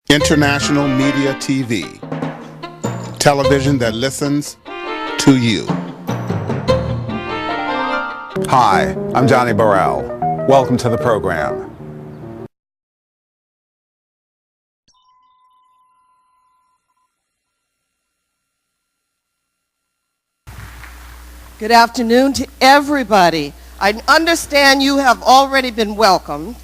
International Media TV. Television that listens to you. Hi, I'm Johnnie Burrell. Welcome to the program. Good afternoon to everybody. I understand you have already been welcomed,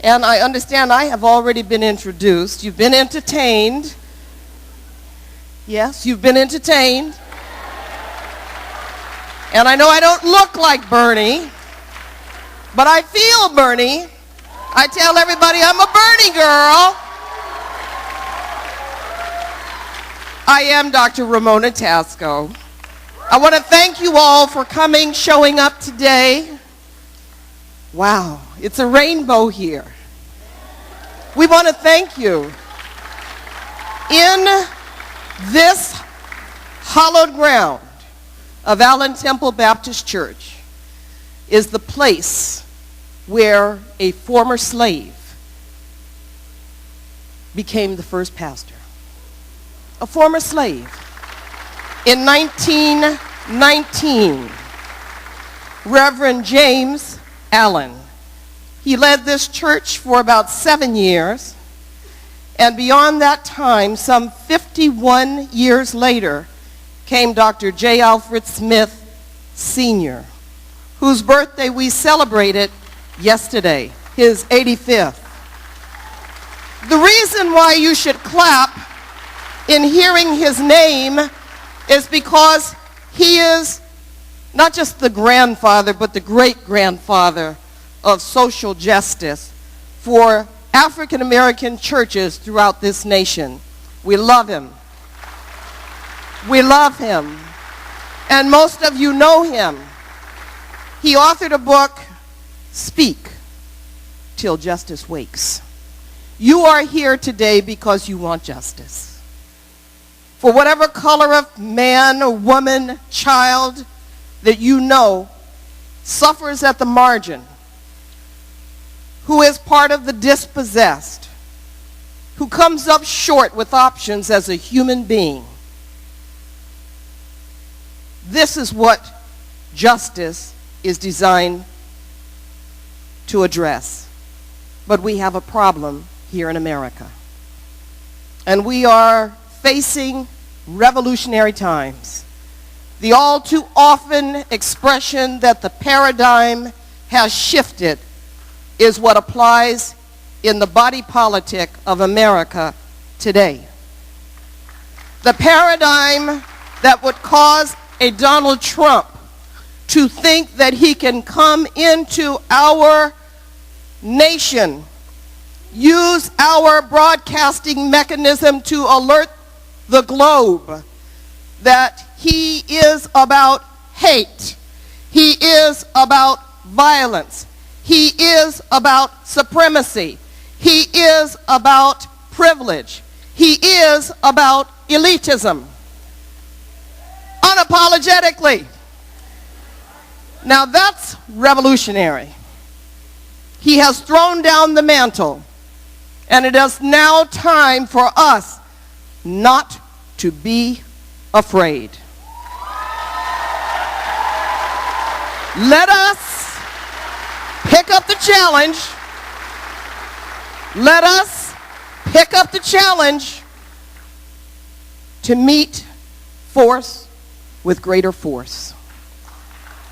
and I understand I have already been introduced. You've been entertained. Yes, you've been entertained. And I know I don't look like Bernie, but I feel Bernie. I tell everybody I'm a Bernie girl. I am Dr. Ramona Tascoe. I want to thank you all for coming, showing up today. Wow, it's a rainbow here. We want to thank you. In this hallowed ground of Allen Temple Baptist Church is the place where a former slave became the first pastor. A former slave. In 1919, Reverend James Allen, he led this church for about 7 years, and beyond that time, some 51 years later, came Dr. J. Alfred Smith Sr., whose birthday we celebrated yesterday, his 85th. The reason why you should clap in hearing his name is because he is not just the grandfather, but the great-grandfather of social justice for African American churches throughout this nation. We love him. We love him. And most of you know him. He authored a book, Speak Till Justice Wakes. You are here today because you want justice. For whatever color of man or woman, child that you know suffers at the margin, who is part of the dispossessed, who comes up short with options as a human being. This is what justice is designed to address. But we have a problem here in America. And we are facing revolutionary times. The all too often expression that the paradigm has shifted is what applies in the body politic of America today. The paradigm that would cause a Donald Trump to think that he can come into our nation, use our broadcasting mechanism to alert the globe that he is about hate, he is about violence, he is about supremacy, he is about privilege, he is about elitism. Unapologetically. Now that's revolutionary. He has thrown down the mantle, and it is now time for us not to be afraid. Let us pick up the challenge. Let us pick up the challenge to meet force with greater force.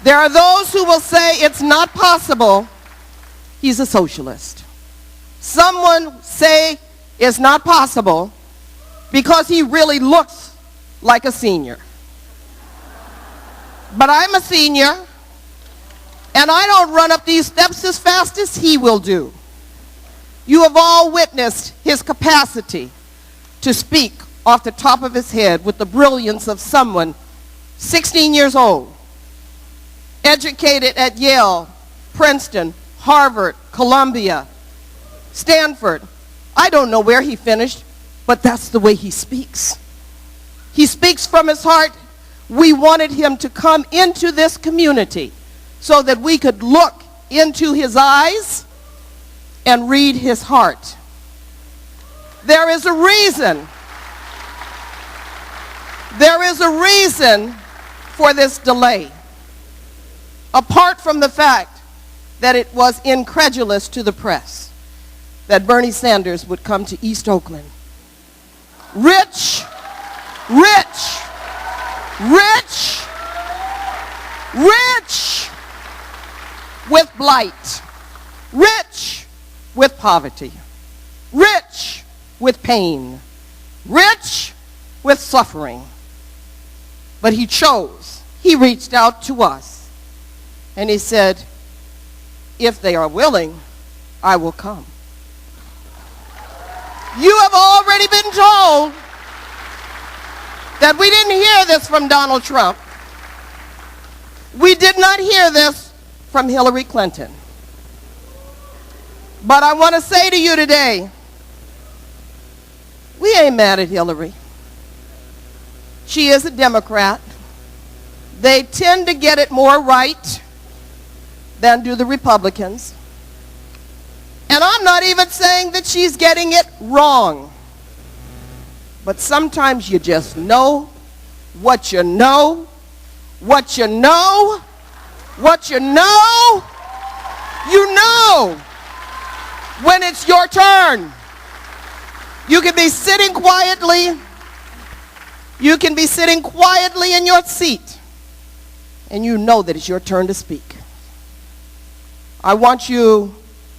There are those who will say it's not possible. He's a socialist. Someone say it's not possible because he really looks like a senior. But I'm a senior, and I don't run up these steps as fast as he will do. You have all witnessed his capacity to speak off the top of his head with the brilliance of someone 16 years old, educated at Yale, Princeton, Harvard, Columbia, Stanford. I don't know where he finished, but that's the way he speaks. He speaks from his heart. We wanted him to come into this community so that we could look into his eyes and read his heart. There is a reason. There is a reason for this delay. Apart from the fact that it was incredulous to the press that Bernie Sanders would come to East Oakland. Rich, rich, rich, rich with blight, rich with poverty, rich with pain, rich with suffering. But he chose, he reached out to us, and he said, if they are willing, I will come. You have already been told that we didn't hear this from Donald Trump. We did not hear this from Hillary Clinton. But I want to say to you today, we ain't mad at Hillary. She is a Democrat. They tend to get it more right than do the Republicans. And I'm not even saying that she's getting it wrong. But sometimes you just know what you know, what you know, what you know. You know when it's your turn. You can be sitting quietly. You can be sitting quietly in your seat, and you know that it's your turn to speak. I want you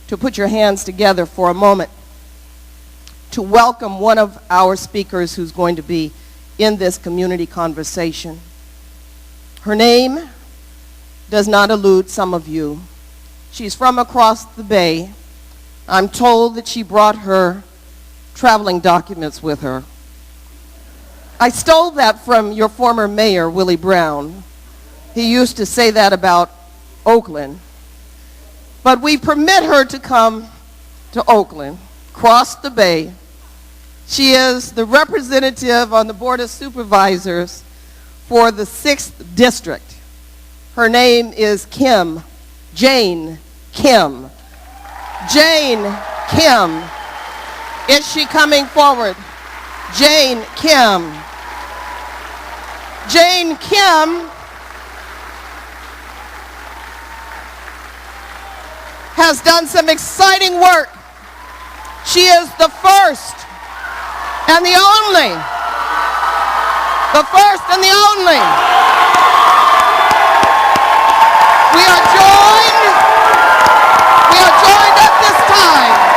to put your hands together for a moment to welcome one of our speakers who's going to be in this community conversation. Her name does not elude some of you. She's from across the bay. I'm told that she brought her traveling documents with her. I stole that from your former mayor, Willie Brown. He used to say that about Oakland. But we permit her to come to Oakland, cross the bay. She is the representative on the Board of Supervisors for the 6th District. Her name is Jane Kim. Jane Kim. Is she coming forward? Jane Kim. Jane Kim has done some exciting work. She is the first and the only. The first and the only. We are joined at this time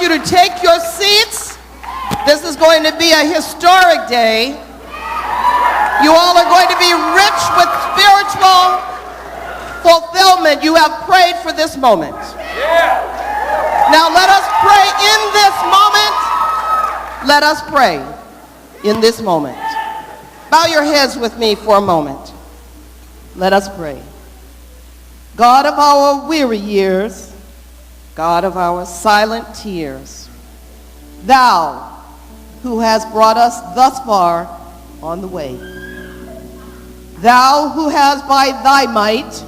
you to take your seats. This is going to be a historic day. You all are going to be rich with spiritual fulfillment. You have prayed for this moment. Now let us pray in this moment. Let us pray in this moment. Bow your heads with me for a moment. Let us pray. God of our weary years, God of our silent tears, thou who hast brought us thus far on the way, thou who hast by thy might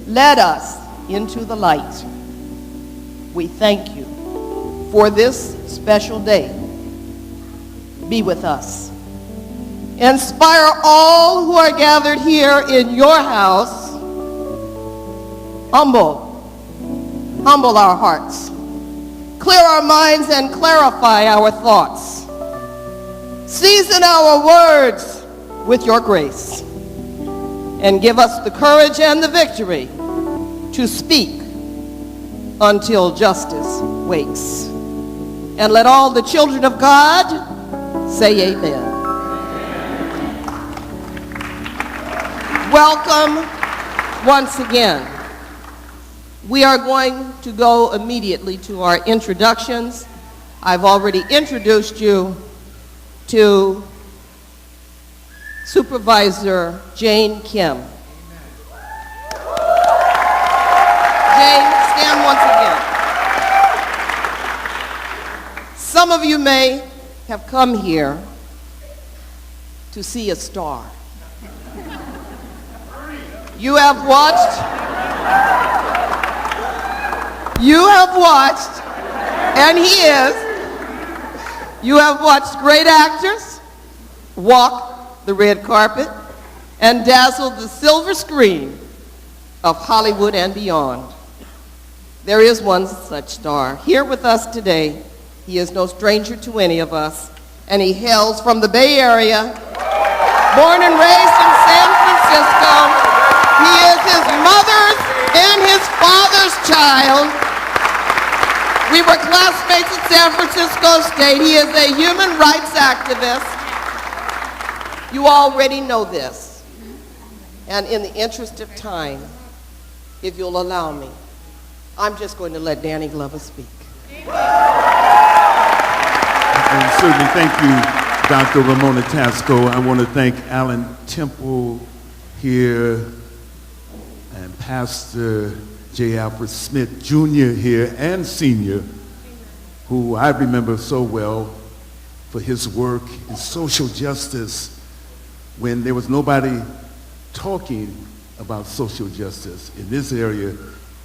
led us into the light, we thank you for this special day. Be with us. Inspire all who are gathered here in your house. Humble our hearts. Clear our minds and clarify our thoughts. Season our words with your grace. And give us the courage and the victory to speak until justice wakes. And let all the children of God say amen. Welcome once again. We are going to go immediately to our introductions. I've already introduced you to Supervisor Jane Kim. Jane, stand once again. Some of you may have come here to see a star. You have watched, and he is, you have watched great actors walk the red carpet and dazzle the silver screen of Hollywood and beyond. There is one such star here with us today. He is no stranger to any of us, and he hails from the Bay Area, born and raised in San Francisco. He is his mother's and his father's child. We were classmates at San Francisco State. He is a human rights activist. You already know this. And in the interest of time, if you'll allow me, I'm just going to let Danny Glover speak. And certainly thank you, Dr. Ramona Tascoe. I want to thank Alan Temple here and Pastor J. Alfred Smith Jr. here and Sr., who I remember so well for his work in social justice when there was nobody talking about social justice in this area,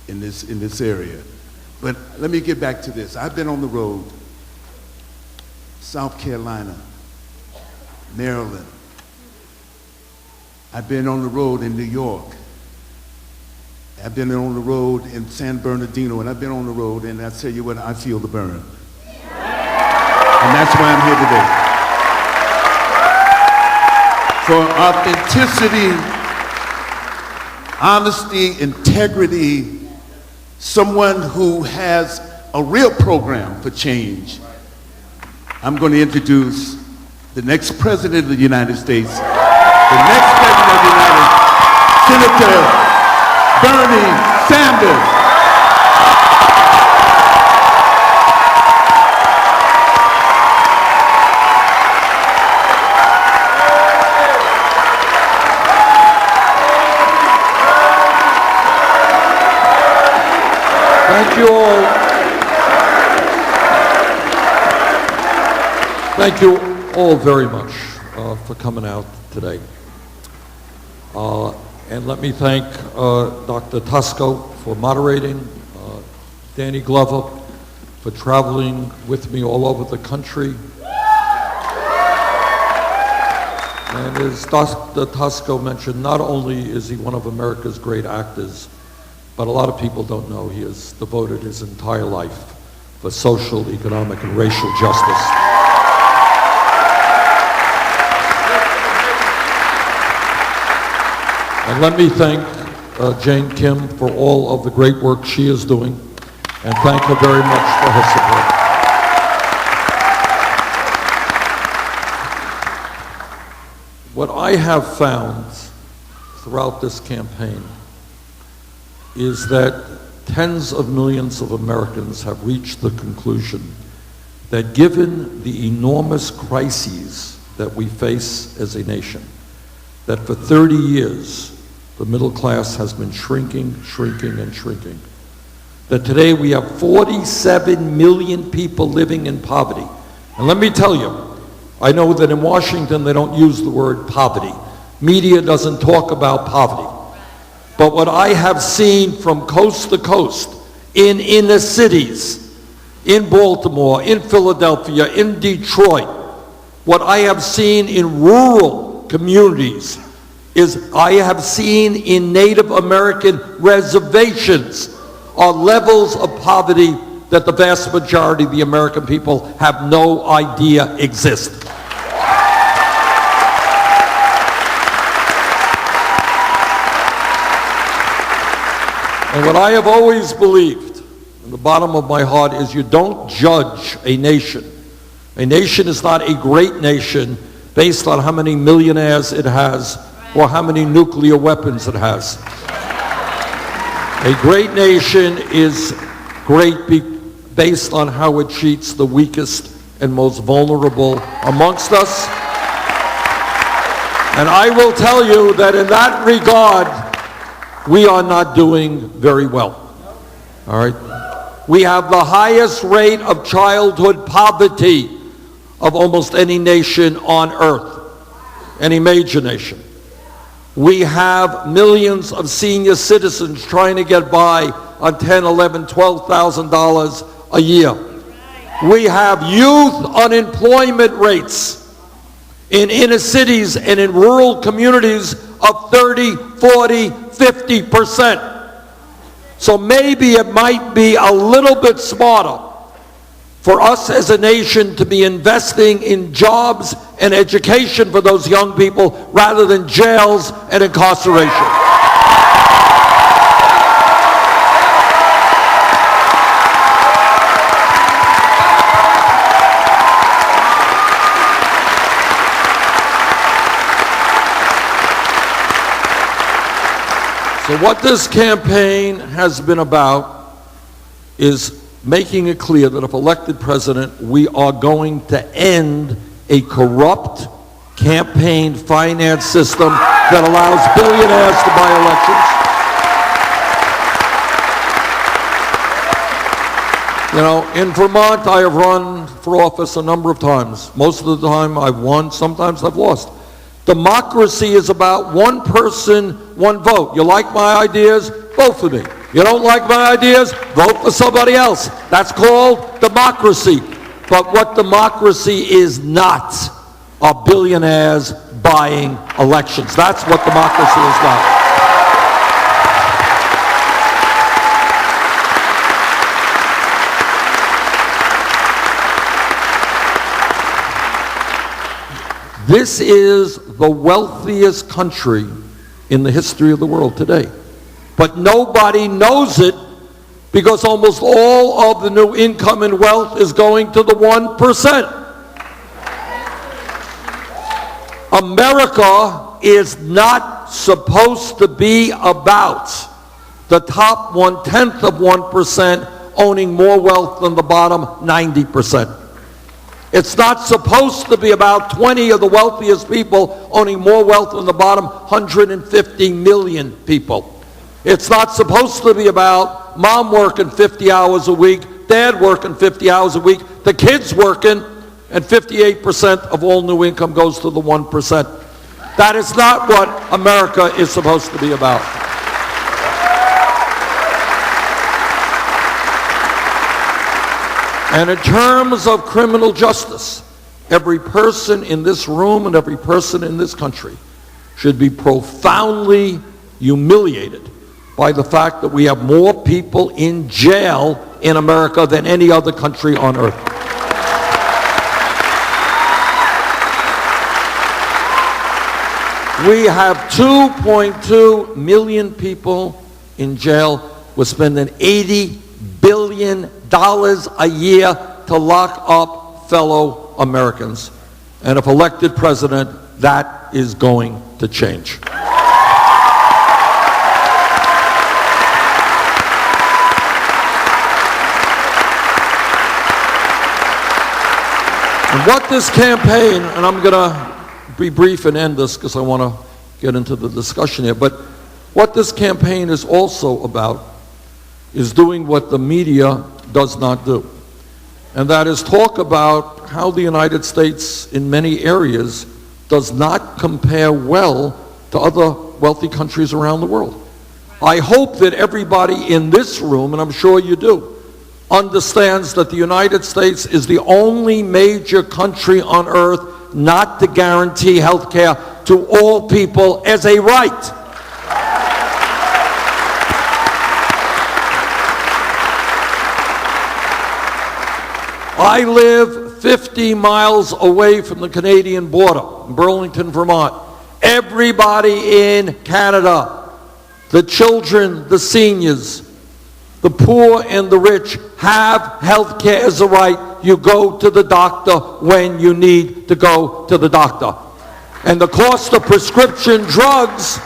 in this area. But let me get back to this. I've been on the road, South Carolina, Maryland. I've been on the road in New York. I've been on the road in San Bernardino, and I've been on the road, and I tell you what, I feel the burn. And that's why I'm here today. For authenticity, honesty, integrity, someone who has a real program for change. I'm going to introduce the next President of the United States, the next President of the United States, Senator Bernie Sanders. Thank you all. Thank you all very much for coming out today. And let me thank Dr. Tascoe for moderating, Danny Glover for traveling with me all over the country. And as Dr. Tascoe mentioned, not only is he one of America's great actors, but a lot of people don't know he has devoted his entire life for social, economic, and racial justice. And let me thank Jane Kim for all of the great work she is doing, and thank her very much for her support. What I have found throughout this campaign is that tens of millions of Americans have reached the conclusion that given the enormous crises that we face as a nation, that for 30 years, the middle class has been shrinking, shrinking, and shrinking. That today we have 47 million people living in poverty. And let me tell you, I know that in Washington they don't use the word poverty. Media doesn't talk about poverty. But what I have seen from coast to coast, in inner cities, in Baltimore, in Philadelphia, in Detroit, what I have seen in rural communities is I have seen in Native American reservations are levels of poverty that the vast majority of the American people have no idea exist. And what I have always believed, in the bottom of my heart, is you don't judge a nation. A nation is not a great nation based on how many millionaires it has or how many nuclear weapons it has. A great nation is great based on how it treats the weakest and most vulnerable amongst us. And I will tell you that in that regard, we are not doing very well. All right? We have the highest rate of childhood poverty of almost any nation on earth, any major nation. We have millions of senior citizens trying to get by on $10,000, $11,000, $12,000 a year. We have youth unemployment rates in inner cities and in rural communities of 30, 40, 50%. So maybe it might be a little bit smarter for us as a nation to be investing in jobs and education for those young people rather than jails and incarceration. So what this campaign has been about is making it clear that if elected president, we are going to end a corrupt campaign finance system that allows billionaires to buy elections. You know, in Vermont, I have run for office a number of times. Most of the time I've won, sometimes I've lost. Democracy is about one person, one vote. You like my ideas? Vote for me. You don't like my ideas? Vote for somebody else. That's called democracy. But what democracy is not are billionaires buying elections. That's what democracy is not. This is the wealthiest country in the history of the world today. But nobody knows it because almost all of the new income and wealth is going to the 1%. America is not supposed to be about the top 1/10 of 1% owning more wealth than the bottom 90%. It's not supposed to be about 20 of the wealthiest people owning more wealth than the bottom 150 million people. It's not supposed to be about mom working 50 hours a week, dad working 50 hours a week, the kids working, and 58% of all new income goes to the 1%. That is not what America is supposed to be about. And in terms of criminal justice, every person in this room and every person in this country should be profoundly humiliated by the fact that we have more people in jail in America than any other country on earth. We have 2.2 million people in jail. We're spending $80 billion a year to lock up fellow Americans. And if elected president, that is going to change. And what this campaign, and I'm going to be brief and end this because I want to get into the discussion here, but what this campaign is also about is doing what the media does not do. And that is talk about how the United States in many areas does not compare well to other wealthy countries around the world. I hope that everybody in this room, and I'm sure you do, understands that the United States is the only major country on earth not to guarantee health care to all people as a right. I live 50 miles away from the Canadian border, in Burlington, Vermont. Everybody in Canada, the children, the seniors, the poor and the rich have health care as a right. You go to the doctor when you need to go to the doctor. And the cost of prescription drugs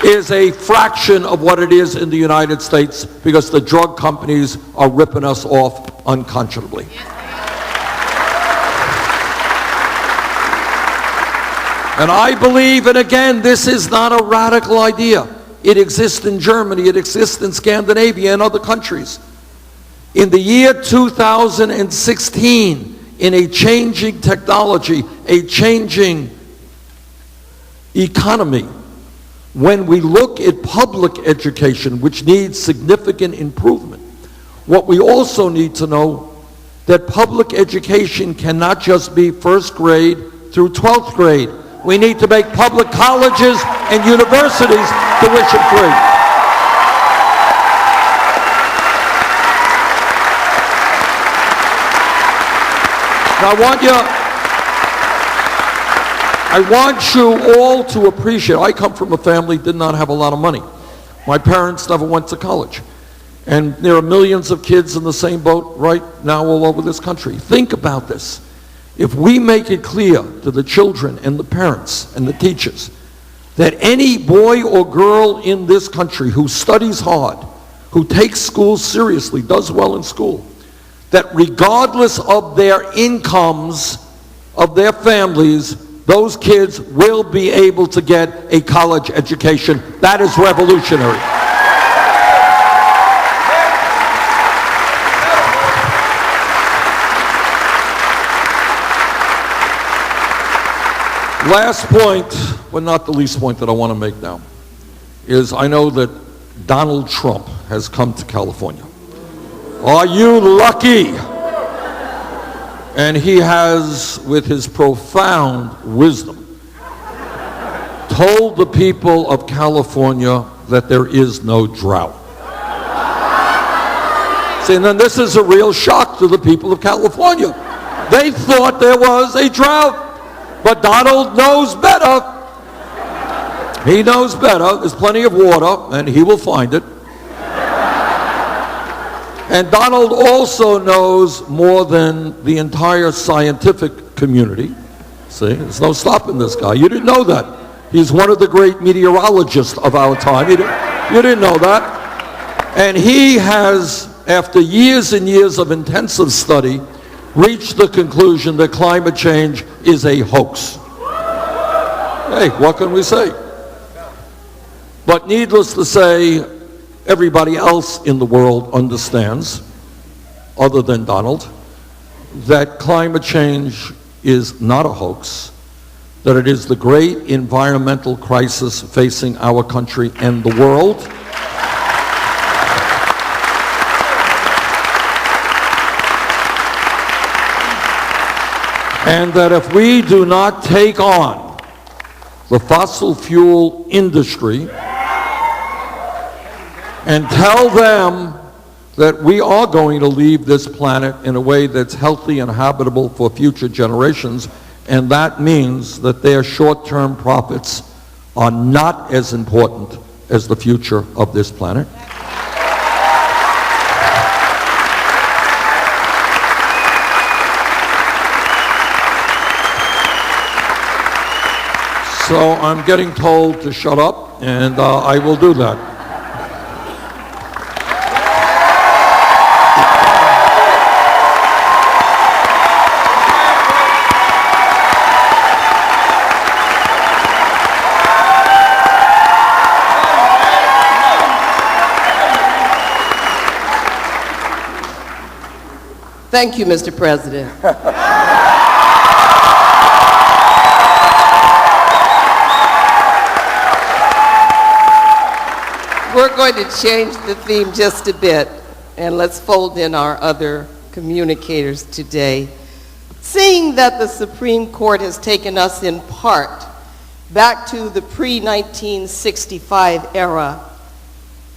is a fraction of what it is in the United States because the drug companies are ripping us off unconscionably. And I believe, and again, this is not a radical idea. It exists in Germany, it exists in Scandinavia and other countries. In the year 2016, in a changing technology, a changing economy, when we look at public education, which needs significant improvement, what we also need to know that public education cannot just be first grade through 12th grade. We need to make public colleges and universities tuition free. Now, I want you all to appreciate, I come from a family that did not have a lot of money. My parents never went to college. And there are millions of kids in the same boat right now all over this country. Think about this. If we make it clear to the children and the parents and the teachers that any boy or girl in this country who studies hard, who takes school seriously, does well in school, that regardless of their incomes, of their families, those kids will be able to get a college education. That is revolutionary. Last point, but not the least point that I want to make now, is I know that Donald Trump has come to California. Are you lucky? And he has, with his profound wisdom, told the people of California that there is no drought. See, and then this is a real shock to the people of California. They thought there was a drought. But Donald knows better. He knows better. There's plenty of water, and he will find it. And Donald also knows more than the entire scientific community. See, there's no stopping this guy. You didn't know that. He's one of the great meteorologists of our time. You didn't know that. And he has, after years and years of intensive study, reached the conclusion that climate change is a hoax. Hey, what can we say? But needless to say, everybody else in the world understands, other than Donald, that climate change is not a hoax, that it is the great environmental crisis facing our country and the world. And that if we do not take on the fossil fuel industry and tell them that we are going to leave this planet in a way that's healthy and habitable for future generations, and that means that their short-term profits are not as important as the future of this planet. So I'm getting told to shut up, and I will do that. Thank you, Mr. President. We're going to change the theme just a bit, and let's fold in our other communicators today. Seeing that the Supreme Court has taken us in part back to the pre-1965 era,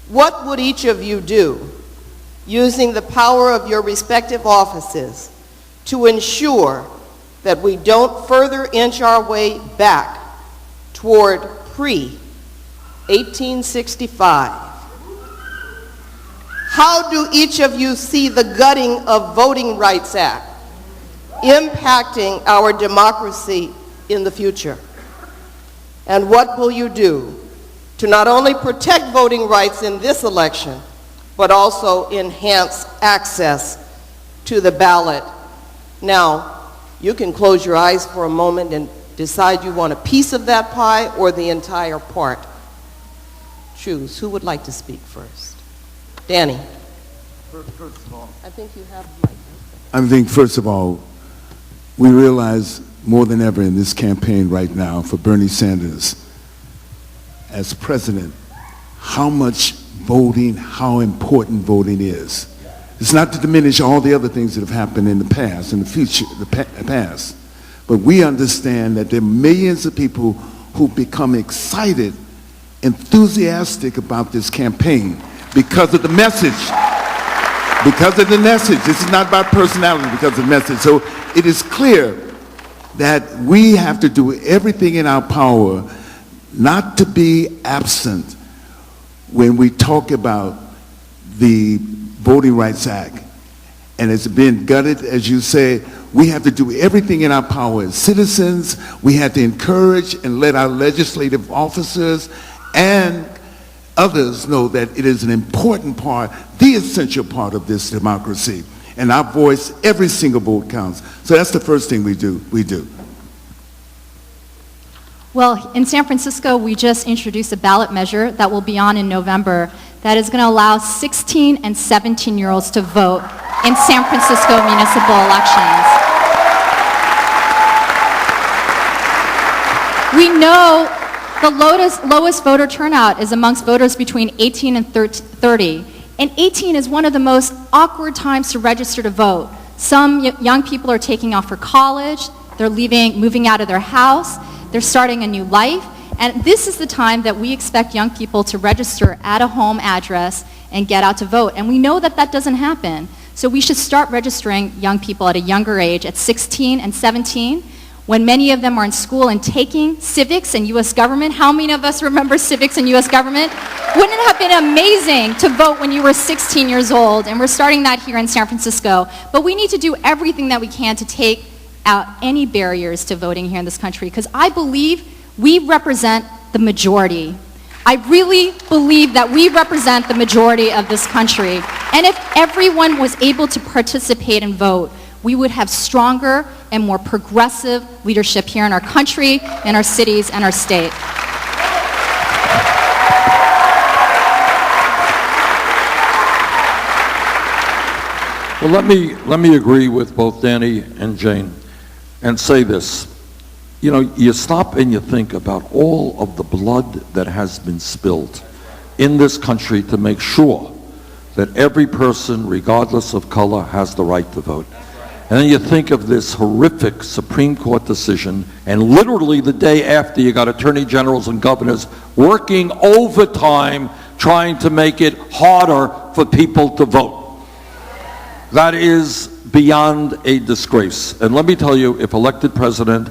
what would each of you do, using the power of your respective offices, to ensure that we don't further inch our way back toward pre-1865? How do each of you see the gutting of Voting Rights Act impacting our democracy in the future? And what will you do to not only protect voting rights in this election, but also enhance access to the ballot. Now, you can close your eyes for a moment and decide you want a piece of that pie or the entire part. Choose. Who would like to speak first? Danny. First of all, I think you have the mic. I think, first of all, we realize more than ever in this campaign right now for Bernie Sanders as president, how much voting, how important voting is. It's not to diminish all the other things that have happened in the past, in the future, past, but we understand that there are millions of people who become excited, enthusiastic about this campaign because of the message. Because of the message. This is not about personality, because of the message. So it is clear that we have to do everything in our power not to be absent when we talk about the Voting Rights Act. And it's been gutted, as you say. We have to do everything in our power as citizens. We have to encourage and let our legislative officers and others know that it is an important part, the essential part of this democracy. And our voice, every single vote counts. So that's the first thing we do. Well, in San Francisco, we just introduced a ballot measure that will be on in November that is going to allow 16 and 17-year-olds to vote in San Francisco municipal elections. We know the lowest voter turnout is amongst voters between 18 and 30. And 18 is one of the most awkward times to register to vote. Some young people are taking off for college, they're moving out of their house, they're starting a new life, and this is the time that we expect young people to register at a home address and get out to vote. And we know that that doesn't happen. So we should start registering young people at a younger age, at 16 and 17, when many of them are in school and taking civics and U.S. government. How many of us remember civics and U.S. government? Wouldn't it have been amazing to vote when you were 16 years old? And we're starting that here in San Francisco. But we need to do everything that we can to take out any barriers to voting here in this country, because I believe we represent the majority. I really believe that we represent the majority of this country. And if everyone was able to participate and vote, we would have stronger and more progressive leadership here in our country, in our cities, and our state. Well, let me agree with both Danny and Jane and say this. You know, you stop and you think about all of the blood that has been spilled in this country to make sure that every person, regardless of color, has the right to vote. And then you think of this horrific Supreme Court decision, and literally the day after, you got attorney generals and governors working overtime trying to make it harder for people to vote. That is beyond a disgrace. And let me tell you, if elected president,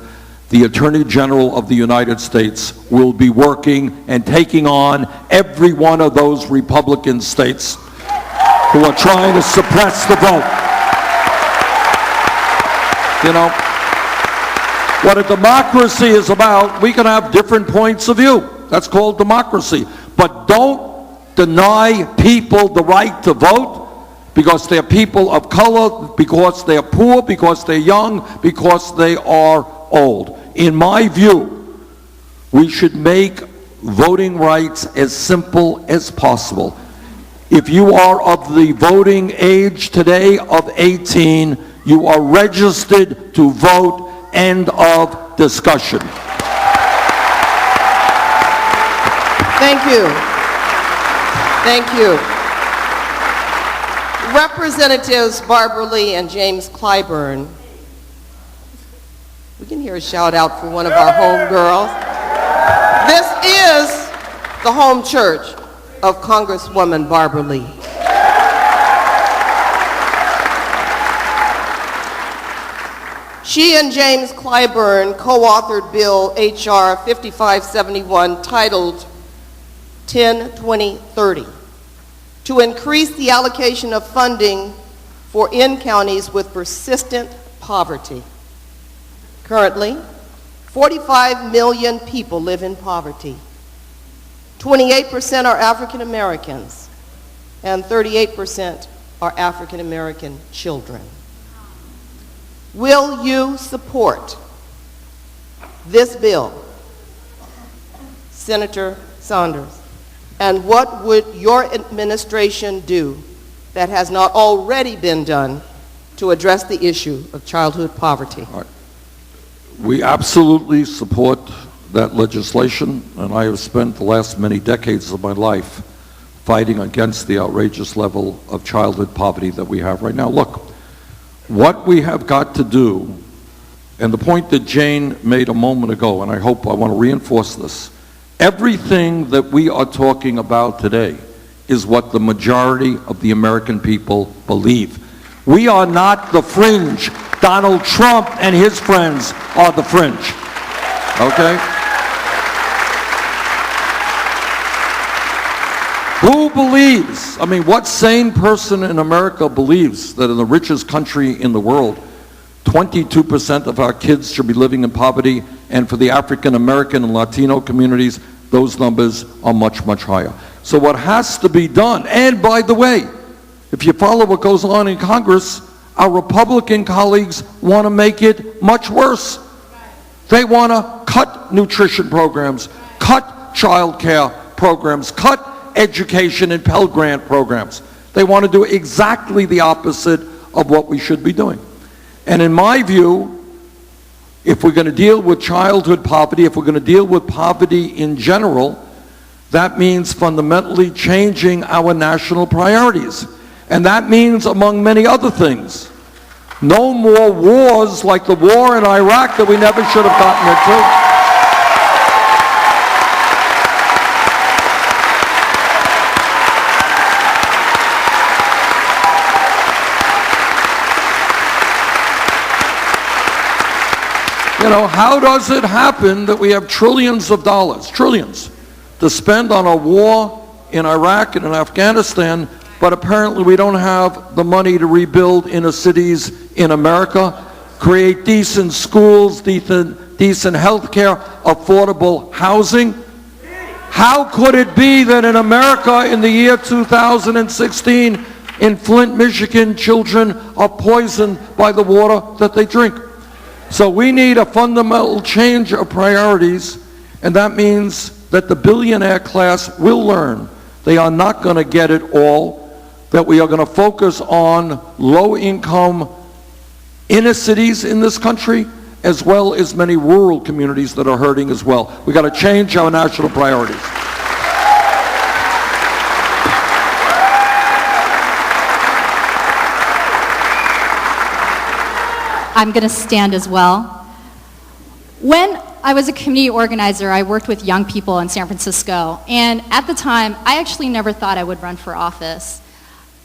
the Attorney General of the United States will be working and taking on every one of those Republican states who are trying to suppress the vote. You know, what a democracy is about, we can have different points of view. That's called democracy. But don't deny people the right to vote because they're people of color, because they're poor, because they're young, because they are old. In my view, we should make voting rights as simple as possible. If you are of the voting age today of 18, you are registered to vote. End of discussion. Thank you. Thank you. Representatives Barbara Lee and James Clyburn. We can hear a shout out for one of our home girls. This is the home church of Congresswoman Barbara Lee. She and James Clyburn co-authored Bill H.R. 5571 titled 10-20-30 to increase the allocation of funding for in-counties with persistent poverty. Currently, 45 million people live in poverty. 28% are African Americans, and 38% are African American children. Will you support this bill, Senator Saunders? And what would your administration do that has not already been done to address the issue of childhood poverty? All right. We absolutely support that legislation, and I have spent the last many decades of my life fighting against the outrageous level of childhood poverty that we have right now. Look, what we have got to do, and the point that Jane made a moment ago, and I want to reinforce this, everything that we are talking about today is what the majority of the American people believe. We are not the fringe. Donald Trump and his friends are the fringe. Okay? Who believes, what sane person in America believes that in the richest country in the world, 22% of our kids should be living in poverty, and for the African American and Latino communities, those numbers are much, much higher. So what has to be done, and by the way, if you follow what goes on in Congress, our Republican colleagues want to make it much worse. They want to cut nutrition programs, cut child care programs, cut education and Pell Grant programs. They want to do exactly the opposite of what we should be doing. And in my view, if we're going to deal with childhood poverty, if we're going to deal with poverty in general, that means fundamentally changing our national priorities. And that means, among many other things, no more wars like the war in Iraq that we never should have gotten into. How does it happen that we have trillions of dollars, trillions, to spend on a war in Iraq and in Afghanistan, but apparently we don't have the money to rebuild inner cities in America, create decent schools, decent health care, affordable housing? How could it be that in America in the year 2016, in Flint, Michigan, children are poisoned by the water that they drink? So we need a fundamental change of priorities, and that means that the billionaire class will learn they are not going to get it all, that we are going to focus on low-income inner cities in this country, as well as many rural communities that are hurting as well. We've got to change our national priorities. I'm going to stand as well. When I was a community organizer, I worked with young people in San Francisco, and at the time, I actually never thought I would run for office.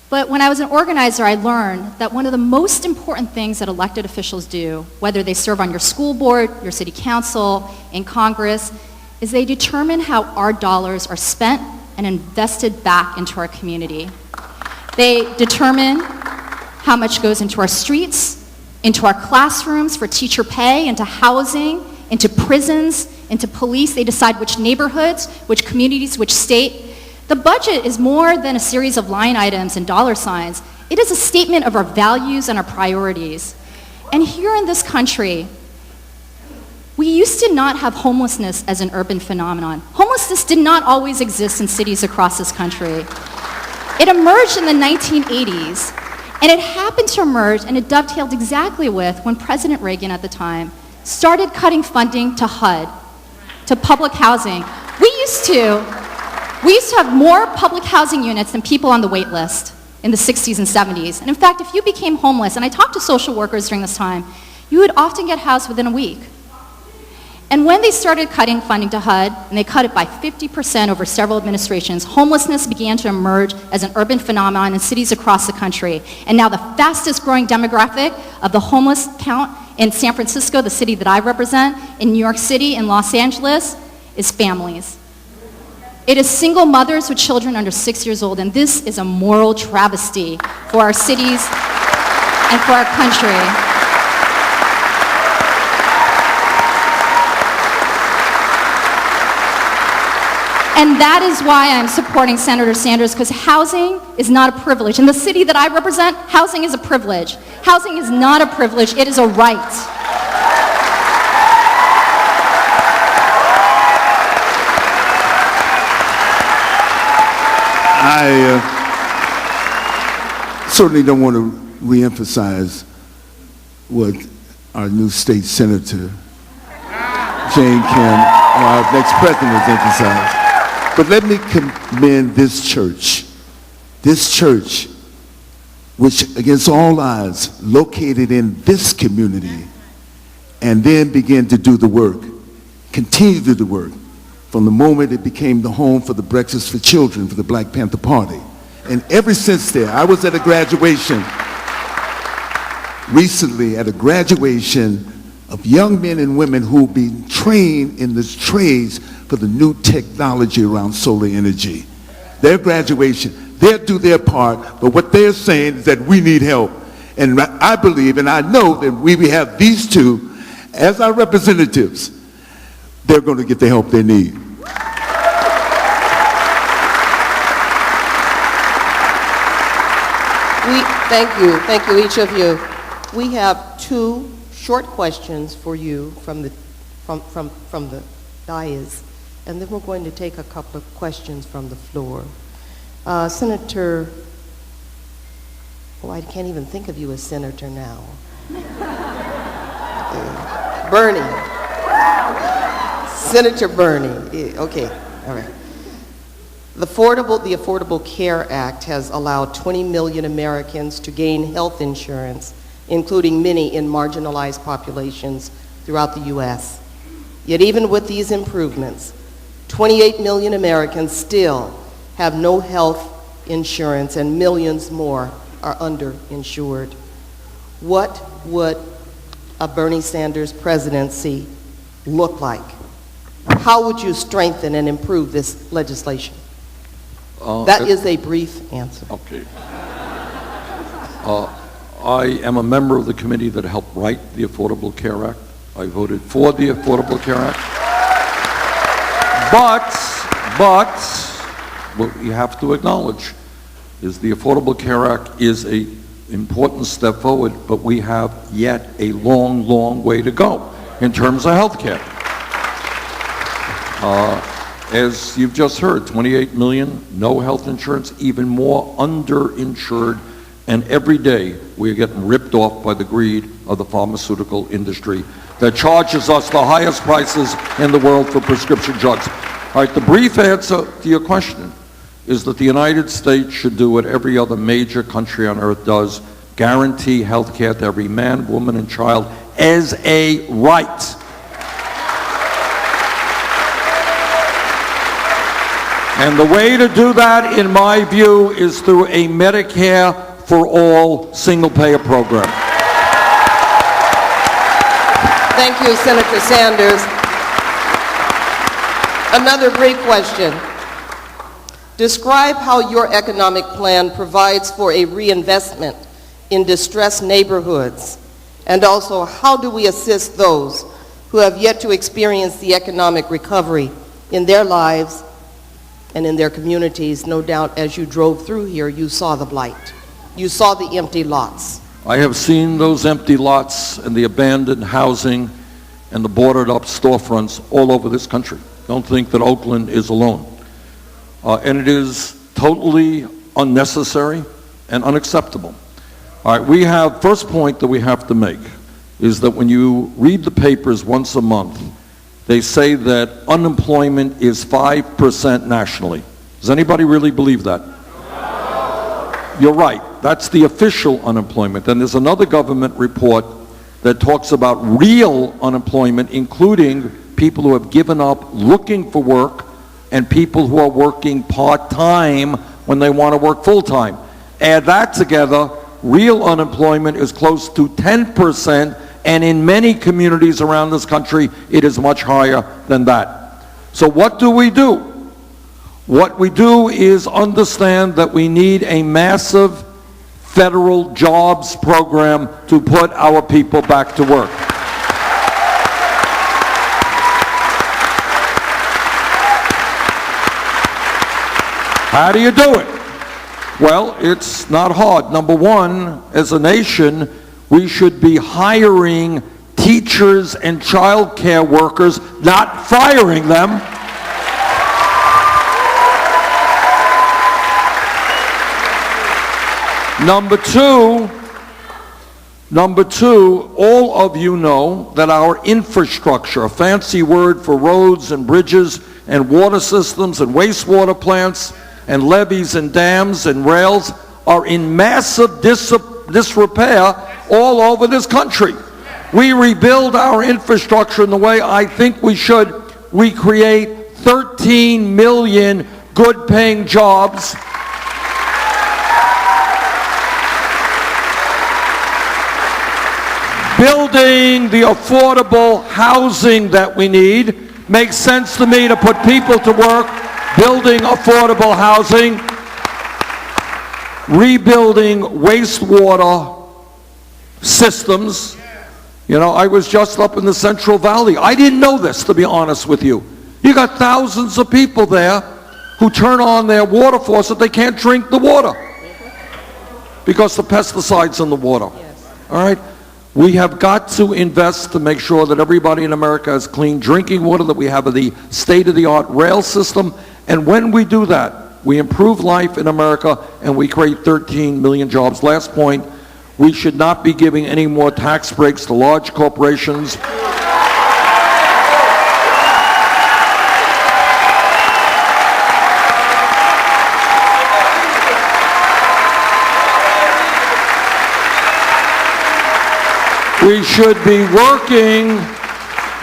But when I was an organizer, I learned that one of the most important things that elected officials do, whether they serve on your school board, your city council, in Congress, is they determine how our dollars are spent and invested back into our community. They determine how much goes into our streets, into our classrooms for teacher pay, into housing, into prisons, into police. They decide which neighborhoods, which communities, which state. The budget is more than a series of line items and dollar signs. It is a statement of our values and our priorities. And here in this country, we used to not have homelessness as an urban phenomenon. Homelessness did not always exist in cities across this country. It emerged in the 1980s, and it happened to emerge, and it dovetailed exactly with when President Reagan at the time started cutting funding to HUD, to public housing. We used to have more public housing units than people on the wait list in the 60s and 70s. And in fact, if you became homeless, and I talked to social workers during this time, you would often get housed within a week. And when they started cutting funding to HUD, and they cut it by 50% over several administrations, homelessness began to emerge as an urban phenomenon in cities across the country. And now the fastest growing demographic of the homeless count in San Francisco, the city that I represent, in New York City, in Los Angeles, is families. It is single mothers with children under 6 years old, and this is a moral travesty for our cities and for our country. And that is why I'm supporting Senator Sanders, because housing is not a privilege. In the city that I represent, housing is a privilege. Housing is not a privilege, it is a right. I certainly don't want to reemphasize what our new state senator, Jane Kim, our next president, has emphasized. But let me commend this church, which against all odds, located in this community, and then began to do the work, continue to do the work, from the moment it became the home for the Breakfast for Children for the Black Panther Party. And ever since there, I was at a graduation recently, at a graduation of young men and women who've been trained in the trades for the new technology around solar energy. Their graduation, they'll do their part, but what they're saying is that we need help. And I believe, and I know that we have these two as our representatives, they're going to get the help they need. Thank you, each of you. We have two short questions for you from the dais, and then we're going to take a couple of questions from the floor. Senator, I can't even think of you as senator now. Bernie. Senator Bernie. Okay, all right. The Affordable Care Act has allowed 20 million Americans to gain health insurance, including many in marginalized populations throughout the U.S. Yet even with these improvements, 28 million Americans still have no health insurance and millions more are underinsured. What would a Bernie Sanders presidency look like? How would you strengthen and improve this legislation? That is a brief answer. Okay. I am a member of the committee that helped write the Affordable Care Act. I voted for the Affordable Care Act. But what you have to acknowledge is the Affordable Care Act is an important step forward, but we have yet a long, long way to go in terms of health care. As you've just heard, 28 million, no health insurance, even more underinsured, and every day we're getting ripped off by the greed of the pharmaceutical industry that charges us the highest prices in the world for prescription drugs. All right, the brief answer to your question is that the United States should do what every other major country on earth does, guarantee health care to every man, woman, and child as a right. And the way to do that, in my view, is through a Medicare for all single-payer program. Thank you, Senator Sanders. Another brief question. Describe how your economic plan provides for a reinvestment in distressed neighborhoods, and also how do we assist those who have yet to experience the economic recovery in their lives and in their communities. No doubt as you drove through here, you saw the blight. You saw the empty lots. I have seen those empty lots and the abandoned housing and the boarded up storefronts all over this country. Don't think that Oakland is alone. And it is totally unnecessary and unacceptable. All right, first point that we have to make is that when you read the papers once a month, they say that unemployment is 5% nationally. Does anybody really believe that? You're right. That's the official unemployment. Then there's another government report that talks about real unemployment, including people who have given up looking for work and people who are working part-time when they want to work full-time. Add that together, real unemployment is close to 10%, and in many communities around this country, it is much higher than that. So what do? What we do is understand that we need a massive federal jobs program to put our people back to work. How do you do it? Well, it's not hard. Number one, as a nation, we should be hiring teachers and child care workers, not firing them. Number two, all of you know that our infrastructure, a fancy word for roads and bridges and water systems and wastewater plants and levees and dams and rails, are in massive disrepair all over this country. We rebuild our infrastructure in the way I think we should. We create 13 million good-paying jobs. Building the affordable housing that we need. Makes sense to me to put people to work building affordable housing, rebuilding wastewater systems. You know, I was just up in the Central Valley. I didn't know this, to be honest with you. You got thousands of people there who turn on their water faucet, they can't drink the water because the pesticides in the water. All right? We have got to invest to make sure that everybody in America has clean drinking water, that we have the state-of-the-art rail system, and when we do that, we improve life in America and we create 13 million jobs. Last point, we should not be giving any more tax breaks to large corporations.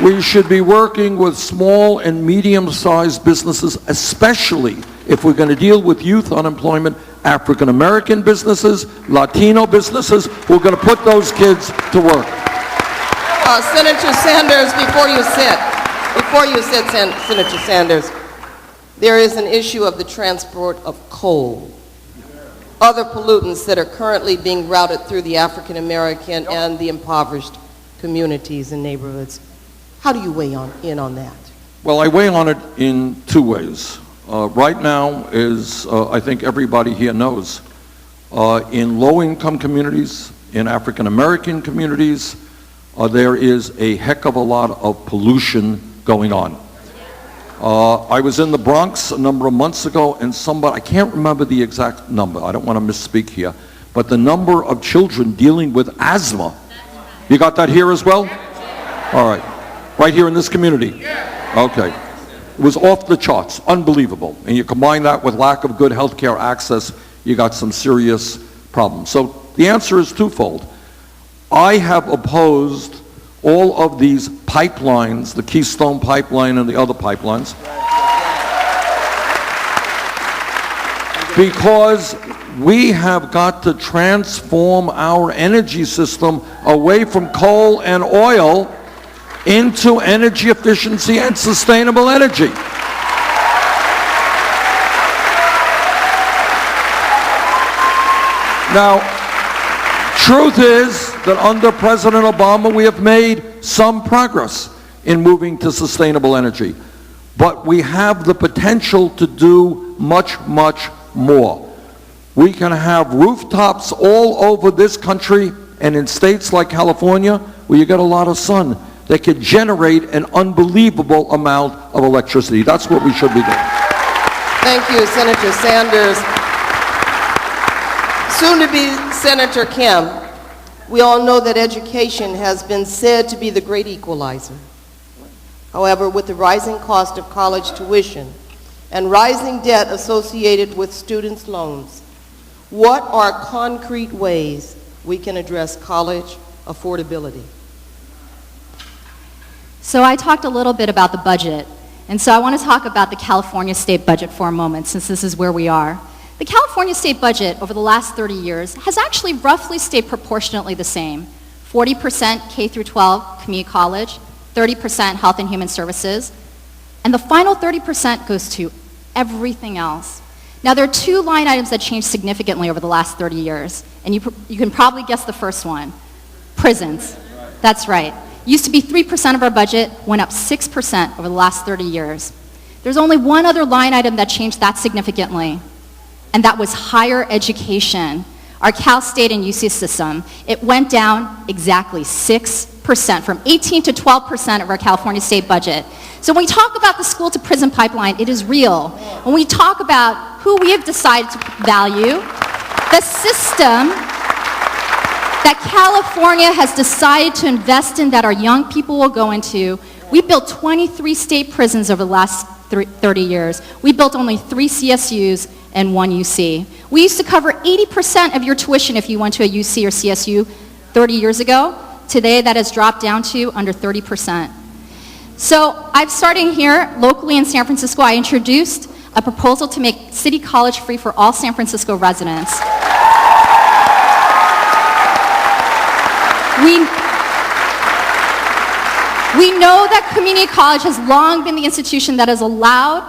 We should be working with small and medium-sized businesses, especially if we're going to deal with youth unemployment, African American businesses, Latino businesses. We're going to put those kids to work. Senator Sanders, before you sit, Senator Sanders, there is an issue of the transport of coal, other pollutants that are currently being routed through the African American and the impoverished communities and neighborhoods. How do you weigh in on that? Well, I weigh on it in two ways. Right now, as I think everybody here knows, in low-income communities, in African American communities, there is a heck of a lot of pollution going on. I was in the Bronx a number of months ago, and somebody, I can't remember the exact number, I don't want to misspeak here, but the number of children dealing with asthma. You got that here as well? All right. Right here in this community? Okay. It was off the charts, unbelievable. And you combine that with lack of good health care access, you got some serious problems. So the answer is twofold. I have opposed all of these pipelines, the Keystone Pipeline and the other pipelines, because we have got to transform our energy system away from coal and oil into energy efficiency and sustainable energy. Now, truth is that under President Obama we have made some progress in moving to sustainable energy, but we have the potential to do much, much more. We can have rooftops all over this country and in states like California where you get a lot of sun that could generate an unbelievable amount of electricity. That's what we should be doing. Thank you, Senator Sanders. Soon to be Senator Kim, we all know that education has been said to be the great equalizer. However, with the rising cost of college tuition and rising debt associated with students' loans, what are concrete ways we can address college affordability? So I talked a little bit about the budget, and so I want to talk about the California state budget for a moment, since this is where we are. The California state budget over the last 30 years has actually roughly stayed proportionately the same. 40% K through 12 community college, 30% health and human services, and the final 30% goes to everything else. Now, there are two line items that changed significantly over the last 30 years, and you can probably guess the first one. Prisons. That's right. Used to be 3% of our budget, went up 6% over the last 30 years. There's only one other line item that changed that significantly. and that was higher education. Our Cal State and UC system, it went down exactly 6%, from 18 to 12% of our California state budget. So when we talk about the school to prison pipeline, it is real. When we talk about who we have decided to value, the system that California has decided to invest in, that our young people will go into, we built 23 state prisons over the last 30 years. We built only 3 CSUs and 1 UC. We used to cover 80% of your tuition if you went to a UC or CSU 30 years ago. Today that has dropped down to under 30%. So I'm starting here locally in San Francisco. I introduced a proposal to make City College free for all San Francisco residents. We know that community college has long been the institution that has allowed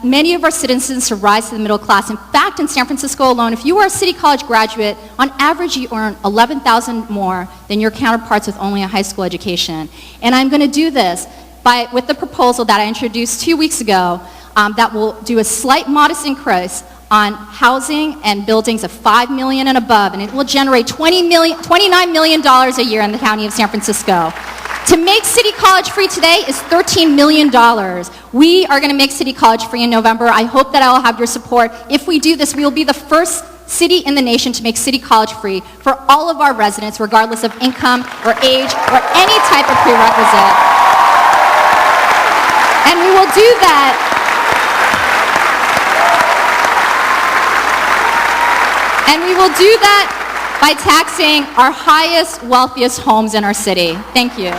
many of our citizens to rise to the middle class. In fact, in San Francisco alone, if you are a City College graduate, on average you earn $11,000 more than your counterparts with only a high school education. And I'm going to do this with the proposal that I introduced 2 weeks ago that will do a slight modest increase on housing and buildings of $5 million and above, and it will generate $29 million a year in the county of San Francisco. To make City College free today is $13 million. We are going to make City College free in November. I hope that I will have your support. If we do this, we will be the first city in the nation to make City College free for all of our residents, regardless of income or age or any type of prerequisite. And we will do that by taxing our highest, wealthiest homes in our city. Thank you.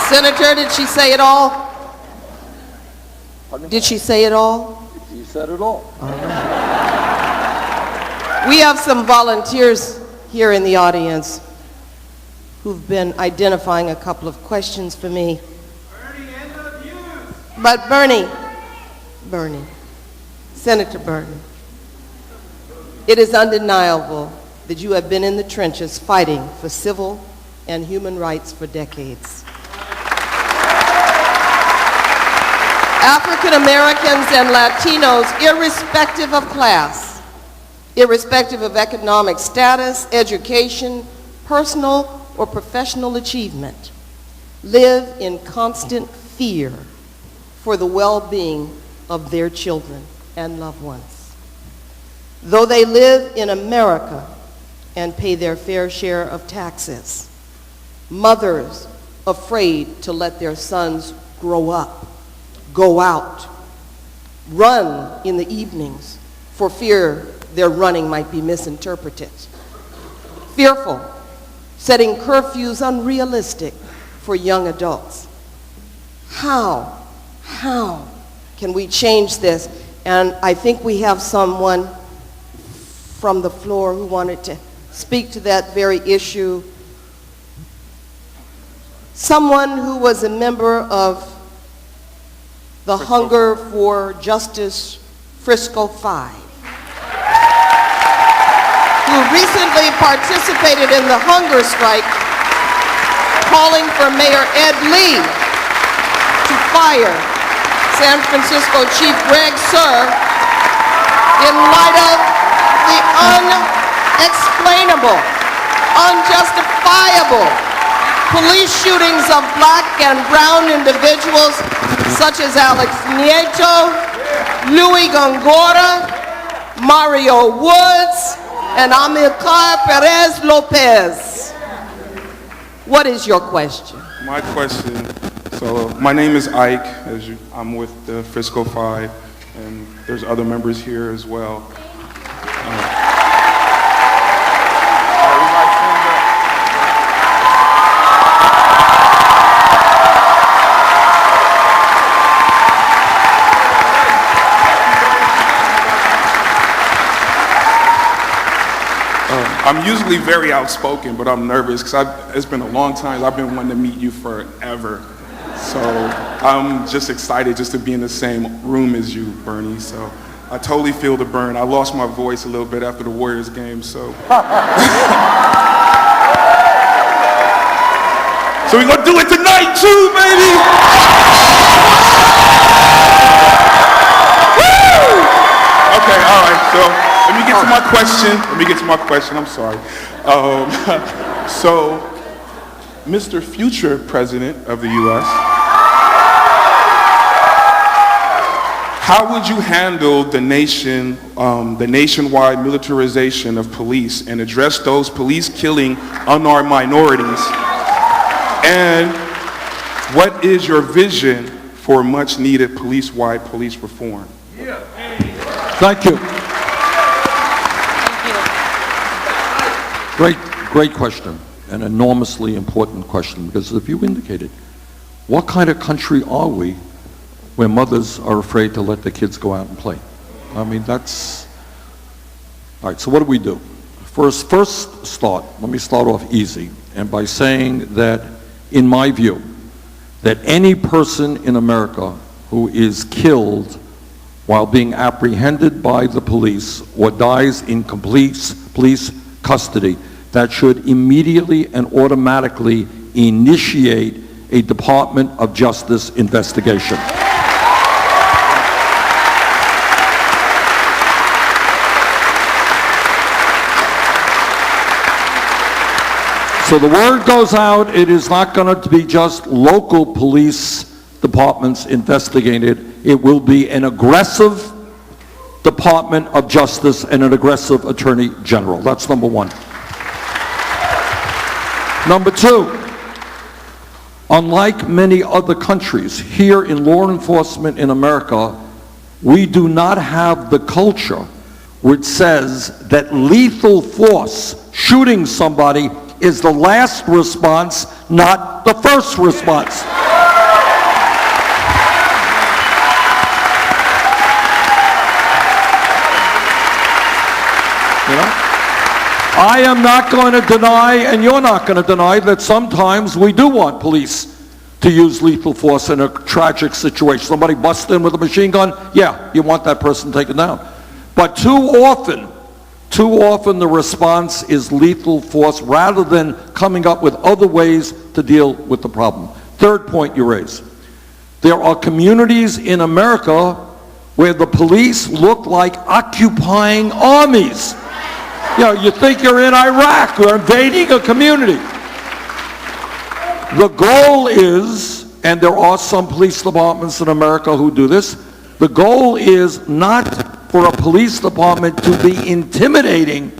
Senator, did she say it all? Did she say it all? You said it all. We have some volunteers here in the audience who've been identifying a couple of questions for me. But Bernie, Senator Bern, it is undeniable that you have been in the trenches fighting for civil and human rights for decades. African Americans and Latinos, irrespective of class, irrespective of economic status, education, personal or professional achievement, live in constant fear for the well-being of their children and loved ones. Though they live in America and pay their fair share of taxes, mothers afraid to let their sons grow up, go out, run in the evenings for fear their running might be misinterpreted. Fearful, setting curfews unrealistic for young adults. How can we change this? And I think we have someone from the floor who wanted to speak to that very issue. Someone who was a member of the Hunger for Justice Frisco 5, who recently participated in the hunger strike, calling for Mayor Ed Lee to fire San Francisco Chief Greg Suhr in light of the unexplainable, unjustifiable police shootings of black and brown individuals such as Alex Nieto, Louis Gongora, Mario Woods, and Amilcar Perez Lopez. What is your question? My question, so my name is Ike, I'm with the Frisco 5, and there's other members here as well. I'm usually very outspoken, but I'm nervous because it's been a long time. I've been wanting to meet you forever. So I'm just excited just to be in the same room as you, Bernie. So I totally feel the burn. I lost my voice a little bit after the Warriors game, so. So we're going to do it tonight too, baby. Woo! Okay, all right. So let me get to my question. I'm sorry. So, Mr. Future President of the U.S., how would you handle the nationwide militarization of police and address those police killing unarmed minorities? And what is your vision for much needed police-wide police reform? Thank you. Great question, an enormously important question, because if you indicated, what kind of country are we where mothers are afraid to let their kids go out and play? I mean, that's... All right, so what do we do? First start, let me start off easy, and by saying that, in my view, that any person in America who is killed while being apprehended by the police or dies in police custody, that should immediately and automatically initiate a Department of Justice investigation. So the word goes out, it is not going to be just local police departments investigating it. It will be an aggressive Department of Justice and an aggressive Attorney General. That's number one. Number two, unlike many other countries, here in law enforcement in America, we do not have the culture which says that lethal force, shooting somebody, is the last response, not the first response. You know? I am not going to deny, and you're not going to deny, that sometimes we do want police to use lethal force in a tragic situation. Somebody busts in with a machine gun, yeah, you want that person taken down. But too often the response is lethal force rather than coming up with other ways to deal with the problem. Third point you raise. There are communities in America where the police look like occupying armies. You know, you think you're in Iraq or invading a community. The goal is, and there are some police departments in America who do this, the goal is not for a police department to be intimidating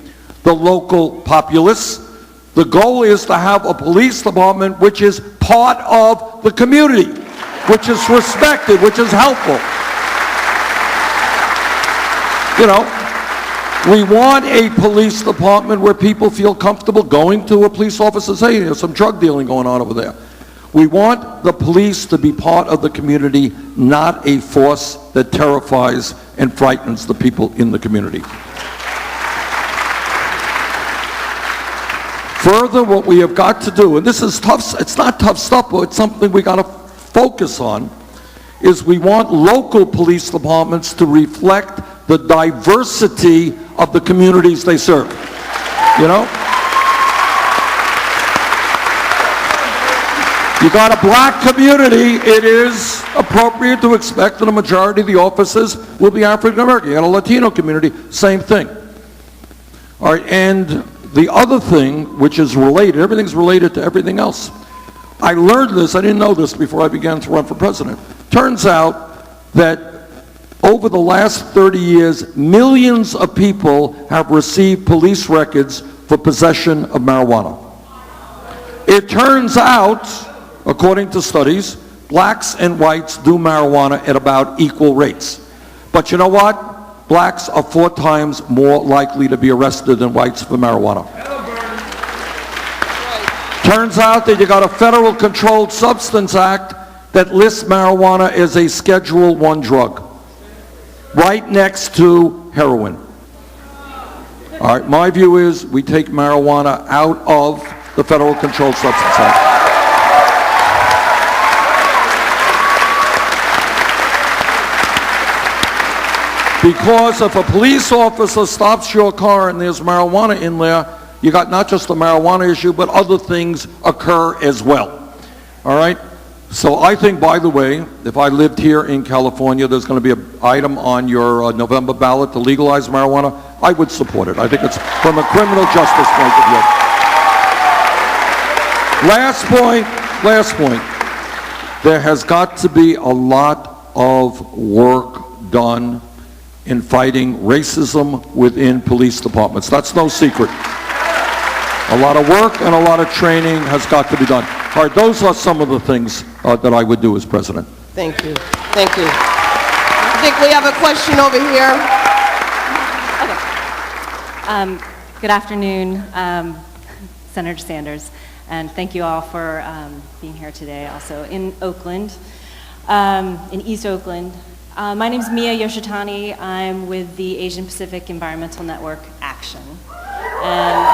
the local populace. The goal is to have a police department which is part of the community, which is respected, which is helpful. You know, we want a police department where people feel comfortable going to a police officer and saying, there's some drug dealing going on over there. We want the police to be part of the community, not a force that terrifies and frightens the people in the community. Further, what we have got to do, and this is tough, it's not tough stuff, but it's something we got to focus on, is we want local police departments to reflect the diversity of the communities they serve. You know? You got a black community, it is appropriate to expect that a majority of the officers will be African American. You got a Latino community, same thing. All right, and the other thing, which is related, everything's related to everything else. I learned this, I didn't know this before I began to run for president. Turns out that over the last 30 years, millions of people have received police records for possession of marijuana. It turns out, according to studies, blacks and whites do marijuana at about equal rates. But you know what? Blacks are 4 times more likely to be arrested than whites for marijuana. Turns out that you got a federal Controlled Substance Act that lists marijuana as a Schedule I drug, right next to heroin. All right, my view is we take marijuana out of the Federal Controlled Substance Act. Because if a police officer stops your car and there's marijuana in there, you got not just the marijuana issue, but other things occur as well. All right? So I think, by the way, if I lived here in California, there's going to be an item on your November ballot to legalize marijuana. I would support it. I think it's from a criminal justice point of view. Last point. There has got to be a lot of work done in fighting racism within police departments. That's no secret. A lot of work and a lot of training has got to be done. All right, those are some of the things that I would do as president. Thank you. Thank you. I think we have a question over here. Okay. Good afternoon, Senator Sanders, and thank you all for being here today, also in Oakland, in East Oakland. My name is Mia Yoshitani. I'm with the Asian Pacific Environmental Network Action. And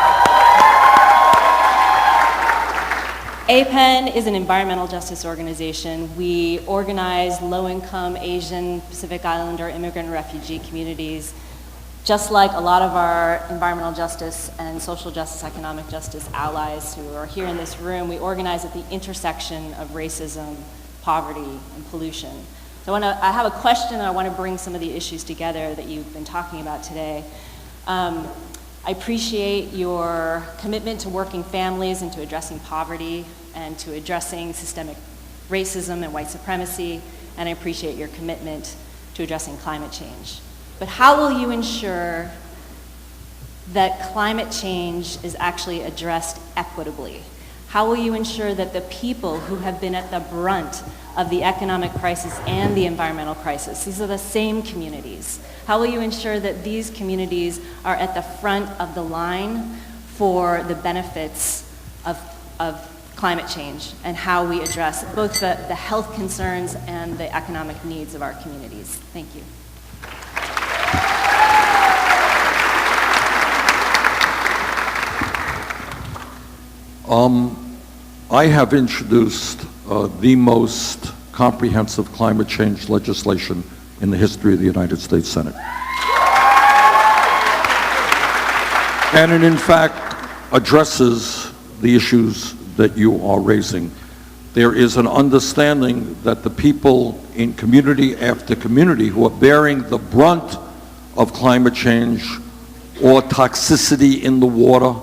APEN is an environmental justice organization. We organize low-income Asian, Pacific Islander, immigrant and refugee communities. Just like a lot of our environmental justice and social justice, economic justice allies who are here in this room, we organize at the intersection of racism, poverty, and pollution. So I have a question, and I want to bring some of the issues together that you've been talking about today. I appreciate your commitment to working families and to addressing poverty and to addressing systemic racism and white supremacy, and I appreciate your commitment to addressing climate change. But how will you ensure that climate change is actually addressed equitably? How will you ensure that the people who have been at the brunt of the economic crisis and the environmental crisis, these are the same communities, how will you ensure that these communities are at the front of the line for the benefits of climate change and how we address both the health concerns and the economic needs of our communities? Thank you. I have introduced the most comprehensive climate change legislation in the history of the United States Senate. And it in fact addresses the issues that you are raising. There is an understanding that the people in community after community who are bearing the brunt of climate change or toxicity in the water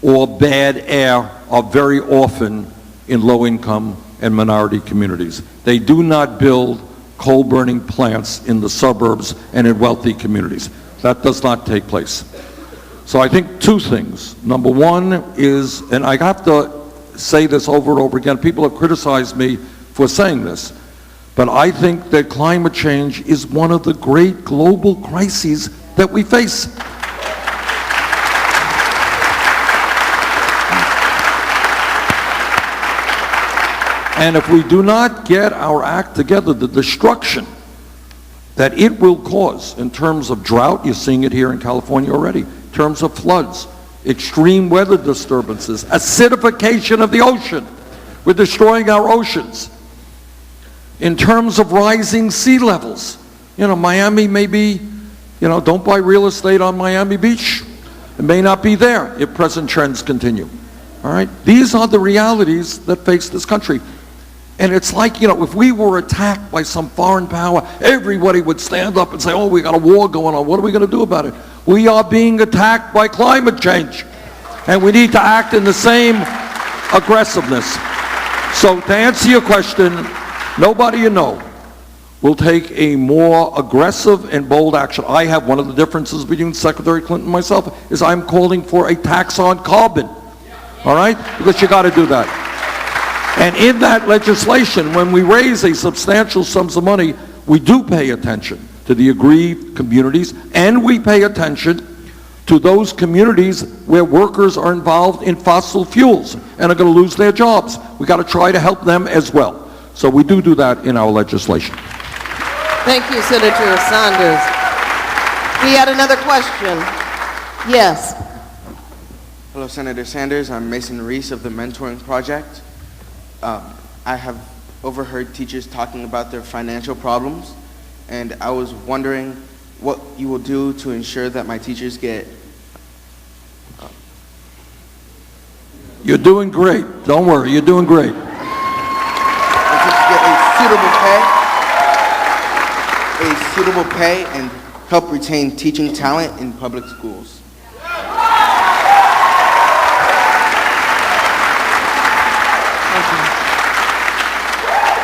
or bad air are very often in low-income and minority communities. They do not build coal-burning plants in the suburbs and in wealthy communities. That does not take place. So I think two things. Number one is, and I have to say this over and over again, people have criticized me for saying this, but I think that climate change is one of the great global crises that we face. And if we do not get our act together, the destruction that it will cause in terms of drought, you're seeing it here in California already, in terms of floods, extreme weather disturbances, acidification of the ocean, we're destroying our oceans. In terms of rising sea levels, Miami may be, don't buy real estate on Miami Beach. It may not be there if present trends continue. All right? These are the realities that face this country. And it's like, if we were attacked by some foreign power, everybody would stand up and say, oh, we got a war going on. What are we going to do about it? We are being attacked by climate change. And we need to act in the same aggressiveness. So to answer your question, nobody you know will take a more aggressive and bold action. I have one of the differences between Secretary Clinton and myself is I'm calling for a tax on carbon. All right? Because you got to do that. And in that legislation, when we raise a substantial sums of money, we do pay attention to the aggrieved communities, and we pay attention to those communities where workers are involved in fossil fuels and are going to lose their jobs. We got to try to help them as well. So we do that in our legislation. Thank you, Senator Sanders. We had another question. Yes. Hello, Senator Sanders. I'm Mason Reese of the Mentoring Project. I have overheard teachers talking about their financial problems, and I was wondering what you will do to ensure that my teachers get... You're doing great. Don't worry, you're doing great. suitable pay and help retain teaching talent in public schools.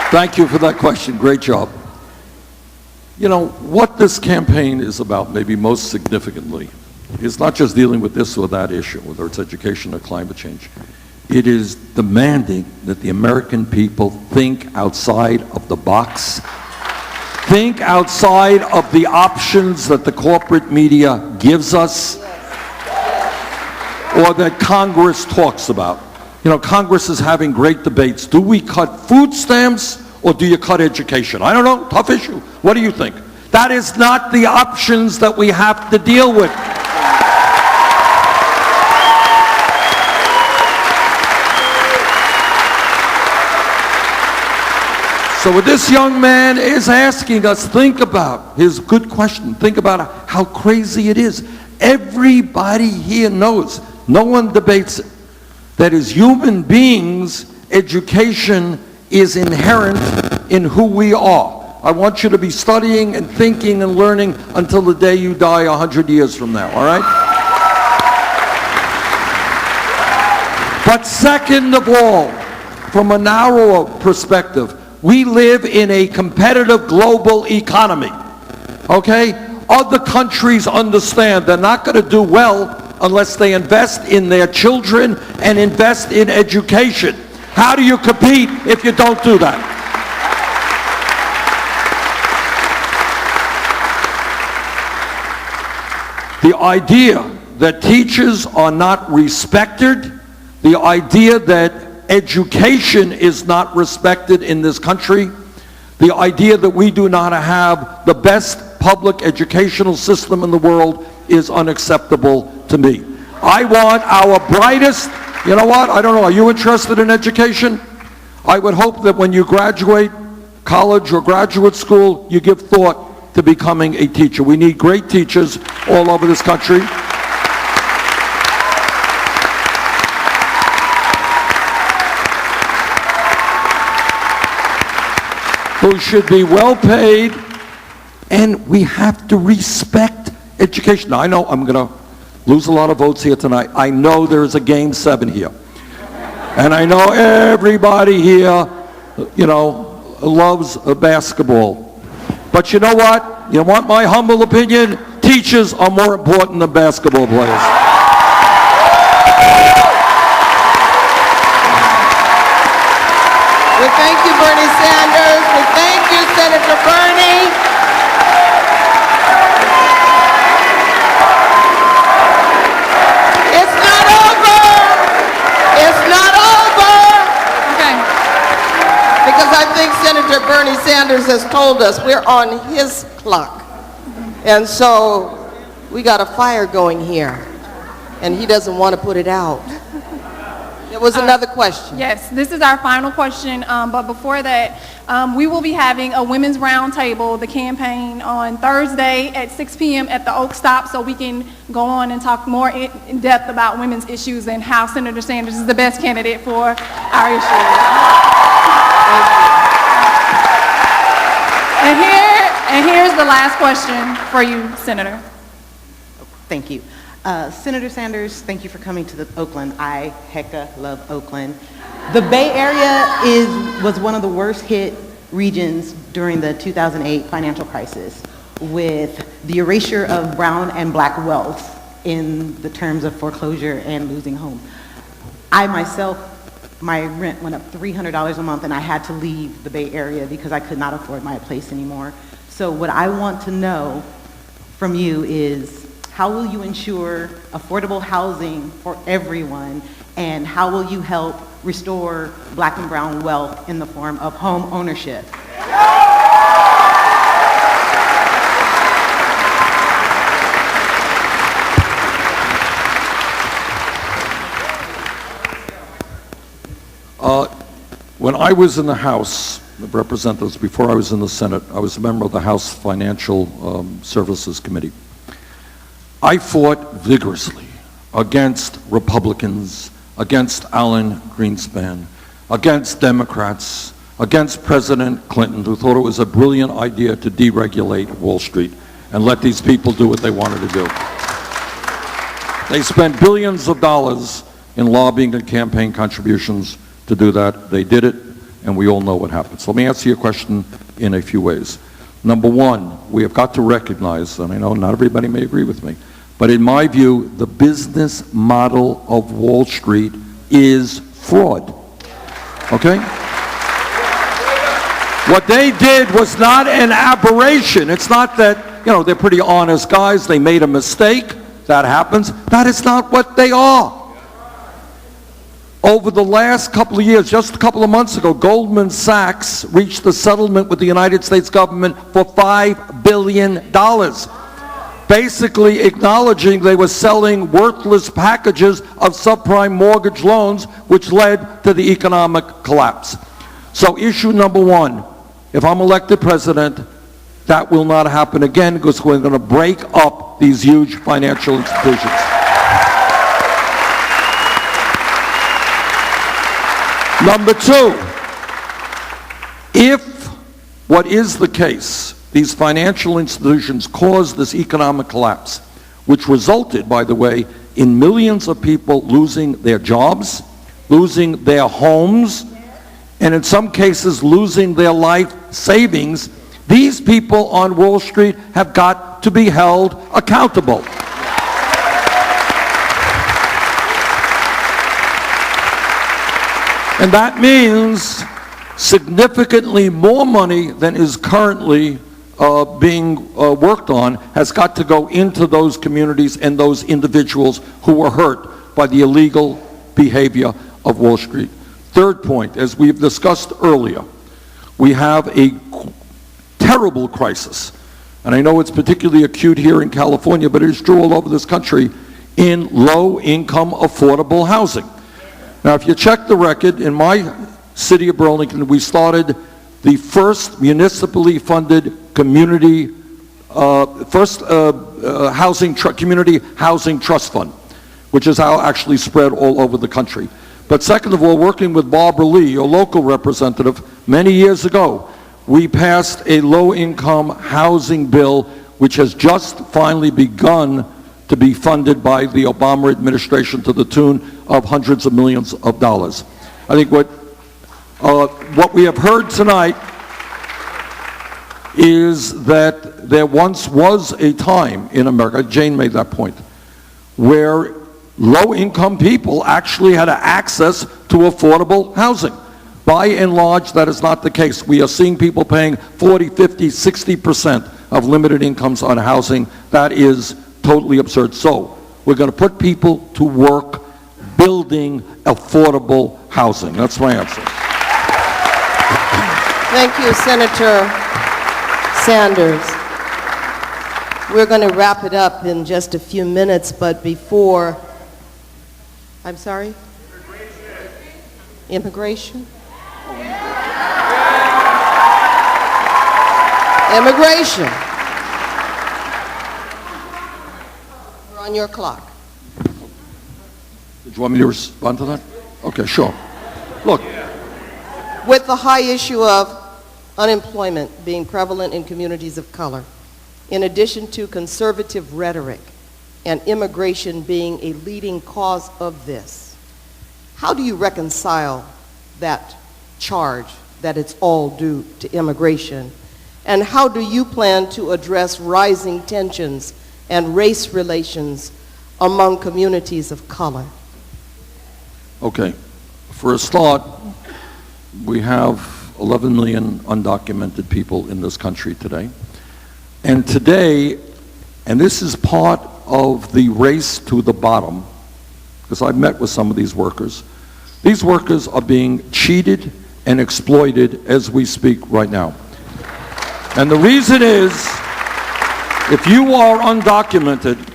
Thank you for that question. Great job. You know, what this campaign is about, maybe most significantly, is not just dealing with this or that issue, whether it's education or climate change. It is demanding that the American people think outside of the box, think outside of the options that the corporate media gives us, or that Congress talks about. You know, Congress is having great debates. Do we cut food stamps or do you cut education? I don't know, tough issue. What do you think? That is not the options that we have to deal with. So what this young man is asking us, think about, his good question, think about how crazy it is. Everybody here knows, no one debates it, that as human beings, education is inherent in who we are. I want you to be studying and thinking and learning until the day you die 100 years from now, all right? But second of all, from a narrower perspective, we live in a competitive global economy, okay? Other countries understand they're not going to do well unless they invest in their children and invest in education. How do you compete if you don't do that? The idea that teachers are not respected, the idea that education is not respected in this country, the idea that we do not have the best public educational system in the world is unacceptable to me. I want our brightest, you know what, I don't know, are you interested in education? I would hope that when you graduate college or graduate school, you give thought to becoming a teacher. We need great teachers all over this country. Who should be well paid, and we have to respect education. Now, I know I'm going to lose a lot of votes here tonight. I know there's a Game 7 here. And I know everybody here, you know, loves basketball. But you know what? You want my humble opinion? Teachers are more important than basketball players. We thank you, Bernie Sanders. We thank you, Senator Bernie. It's not over. It's not over. Okay. Because I think Senator Bernie Sanders has told us we're on his clock. And so we got a fire going here. And he doesn't want to put it out. There was another question. Yes, this is our final question, but before that, we will be having a women's roundtable, the campaign, on Thursday at 6 p.m. at the Oak Stop, so we can go on and talk more in depth about women's issues and how Senator Sanders is the best candidate for our issues. And here's the last question for you, Senator. Thank you. Senator Sanders, thank you for coming to the Oakland. I hecka love Oakland. The Bay Area was one of the worst hit regions during the 2008 financial crisis, with the erasure of brown and black wealth in the terms of foreclosure and losing home. I myself, my rent went up $300 a month and I had to leave the Bay Area because I could not afford my place anymore. So what I want to know from you is, how will you ensure affordable housing for everyone, and how will you help restore black and brown wealth in the form of home ownership? When I was in the House of Representatives, before I was in the Senate, I was a member of the House Financial Services Committee. I fought vigorously against Republicans, against Alan Greenspan, against Democrats, against President Clinton, who thought it was a brilliant idea to deregulate Wall Street and let these people do what they wanted to do. They spent billions of dollars in lobbying and campaign contributions to do that. They did it, and we all know what happened. So let me answer your question in a few ways. Number one, we have got to recognize, and I know not everybody may agree with me, but in my view, the business model of Wall Street is fraud. Okay? What they did was not an aberration. It's not that, they're pretty honest guys, they made a mistake, that happens. That is not what they are. Over the last couple of years, just a couple of months ago, Goldman Sachs reached a settlement with the United States government for $5 billion. Basically acknowledging they were selling worthless packages of subprime mortgage loans, which led to the economic collapse. So issue number one, if I'm elected president, that will not happen again because we're going to break up these huge financial institutions. Number two, if what is the case, these financial institutions caused this economic collapse, which resulted, by the way, in millions of people losing their jobs, losing their homes, and in some cases losing their life savings, these people on Wall Street have got to be held accountable. And that means significantly more money than is currently being worked on has got to go into those communities and those individuals who were hurt by the illegal behavior of Wall Street. Third point, as we've discussed earlier, we have a terrible crisis, and I know it's particularly acute here in California, but it is true all over this country, in low-income affordable housing. Now, if you check the record, in my city of Burlington, we started the first municipally funded community, community housing trust fund, which is how actually spread all over the country. But second of all, working with Barbara Lee, your local representative, many years ago, we passed a low-income housing bill which has just finally begun to be funded by the Obama administration to the tune of hundreds of millions of dollars. I think what we have heard tonight is that there once was a time in America, Jane made that point, where low-income people actually had access to affordable housing. By and large, that is not the case. We are seeing people paying 40, 50, 60% of limited incomes on housing. That is totally absurd. So we're going to put people to work building affordable housing. That's my answer. Thank you, Senator Sanders. We're going to wrap it up in just a few minutes, but before, I'm sorry? Immigration? Immigration. We're on your clock. Did you want me to respond to that? Okay, sure. Look. With the high issue of unemployment being prevalent in communities of color, in addition to conservative rhetoric and immigration being a leading cause of this, how do you reconcile that charge that it's all due to immigration? And how do you plan to address rising tensions and race relations among communities of color? Okay, for a start, we have 11 million undocumented people in this country today. And today, and this is part of the race to the bottom, because I've met with some of these workers are being cheated and exploited as we speak right now. And the reason is, if you are undocumented,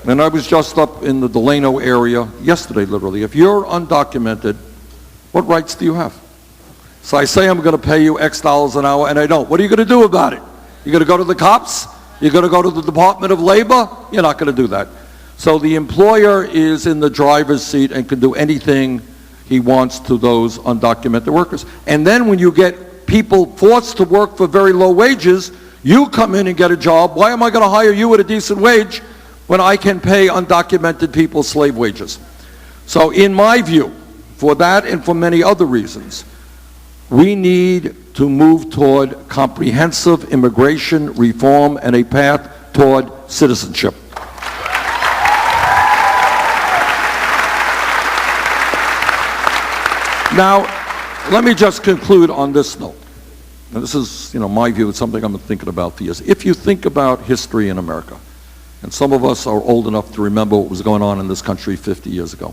and I was just up in the Delano area yesterday, literally, if you're undocumented, what rights do you have? So I say I'm going to pay you X dollars an hour, and I don't. What are you going to do about it? You're going to go to the cops? You're going to go to the Department of Labor? You're not going to do that. So the employer is in the driver's seat and can do anything he wants to those undocumented workers. And then when you get people forced to work for very low wages, you come in and get a job. Why am I going to hire you at a decent wage when I can pay undocumented people slave wages? So in my view, for that and for many other reasons, we need to move toward comprehensive immigration reform and a path toward citizenship. Now, let me just conclude on this note. Now, this is, my view. It's something I've been thinking about for years. If you think about history in America, and some of us are old enough to remember what was going on in this country 50 years ago,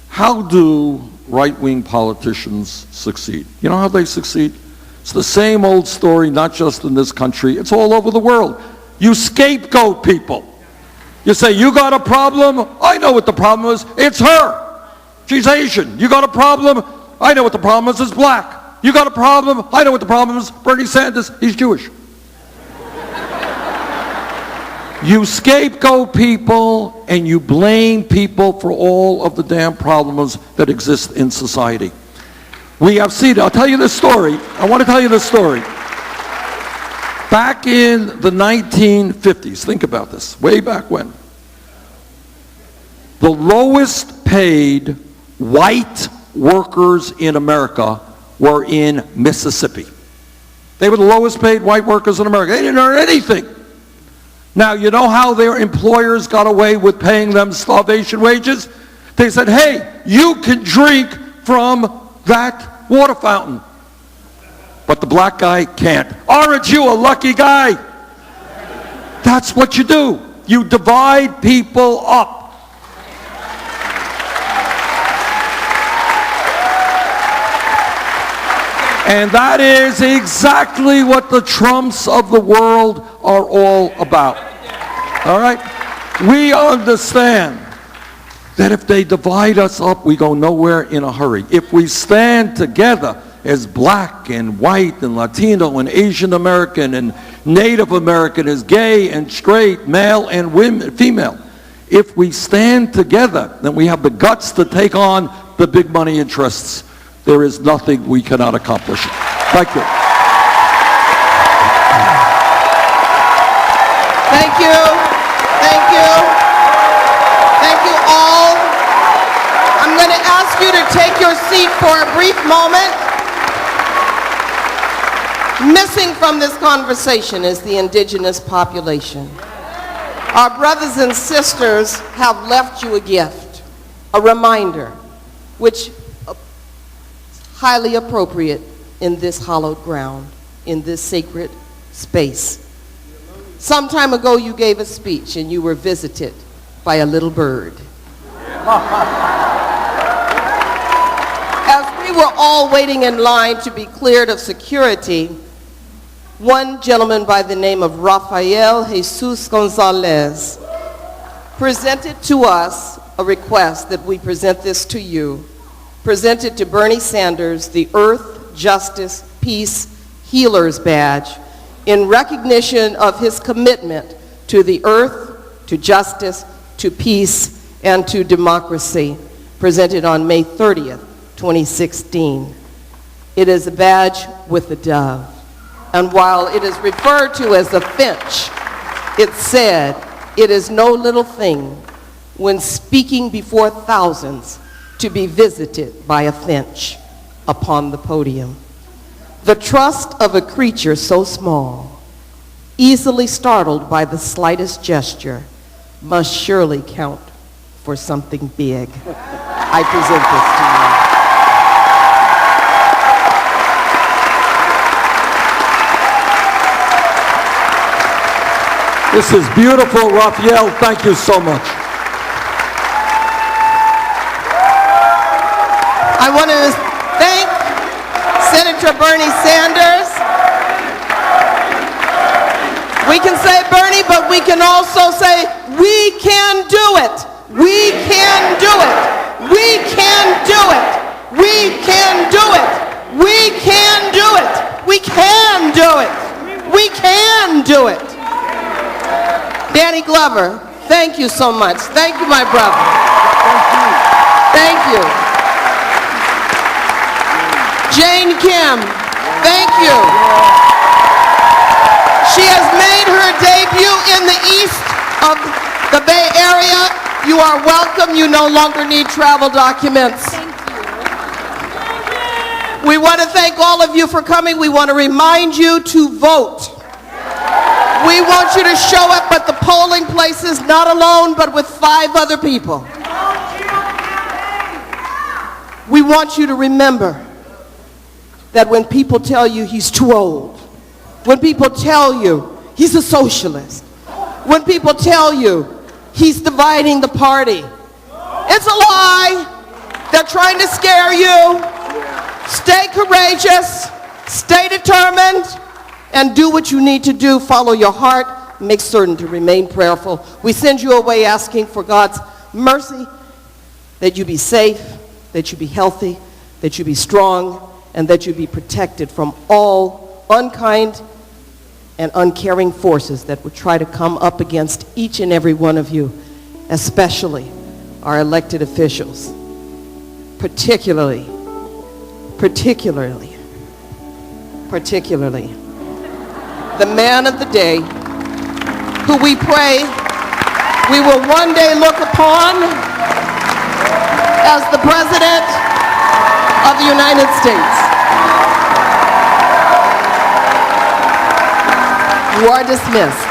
how do right-wing politicians succeed? You know how they succeed? It's the same old story, not just in this country. It's all over the world. You scapegoat people. You say, you got a problem? I know what the problem is. It's her. She's Asian. You got a problem? I know what the problem is. It's black. You got a problem? I know what the problem is. Bernie Sanders, he's Jewish. You scapegoat people and you blame people for all of the damn problems that exist in society. We have seen, I'll tell you this story. I want to tell you this story. Back in the 1950s, think about this, way back when, the lowest paid white workers in America were in Mississippi. They were the lowest paid white workers in America. They didn't earn anything. Now, you know how their employers got away with paying them starvation wages? They said, hey, you can drink from that water fountain. But the black guy can't. Aren't you a lucky guy? That's what you do. You divide people up. And that is exactly what the Trumps of the world are all about. All right? We understand that if they divide us up, we go nowhere in a hurry. If we stand together as black and white and Latino and Asian American and Native American, as gay and straight, male and women, female, if we stand together, then we have the guts to take on the big money interests. There is nothing we cannot accomplish. Thank you. Thank you. Thank you. Thank you all. I'm going to ask you to take your seat for a brief moment. Missing from this conversation is the indigenous population. Our brothers and sisters have left you a gift, a reminder, which highly appropriate in this hallowed ground, in this sacred space. Some time ago, you gave a speech and you were visited by a little bird. As we were all waiting in line to be cleared of security, one gentleman by the name of Rafael Jesus Gonzalez presented to us a request that we present this to you, presented to Bernie Sanders the Earth, Justice, Peace, Healers Badge in recognition of his commitment to the earth, to justice, to peace, and to democracy, presented on May 30th, 2016. It is a badge with a dove. And while it is referred to as a finch, it said, it is no little thing when speaking before thousands to be visited by a finch upon the podium. The trust of a creature so small, easily startled by the slightest gesture, must surely count for something big. I present this to you. This is beautiful, Raphael. Thank you so much. I want to thank Senator Bernie Sanders. We can say Bernie, but we can also say, we can do it. We can do it. We can do it. We can do it. We can do it. We can do it. We can do it. Danny Glover, thank you so much. Thank you, my brother. Thank you. Jane Kim, thank you. She has made her debut in the east of the Bay Area. You are welcome. You no longer need travel documents. Thank you. We want to thank all of you for coming. We want to remind you to vote. We want you to show up at the polling places, not alone, but with 5 other people. We want you to remember that when people tell you he's too old, when people tell you he's a socialist, when people tell you he's dividing the party, it's a lie. They're trying to scare you. Stay courageous, stay determined, and do what you need to do. Follow your heart. Make certain to remain prayerful. We send you away asking for God's mercy, that you be safe, that you be healthy, that you be strong, and that you be protected from all unkind and uncaring forces that would try to come up against each and every one of you, especially our elected officials, particularly, the man of the day, who we pray we will one day look upon as the President of the United States. You are dismissed.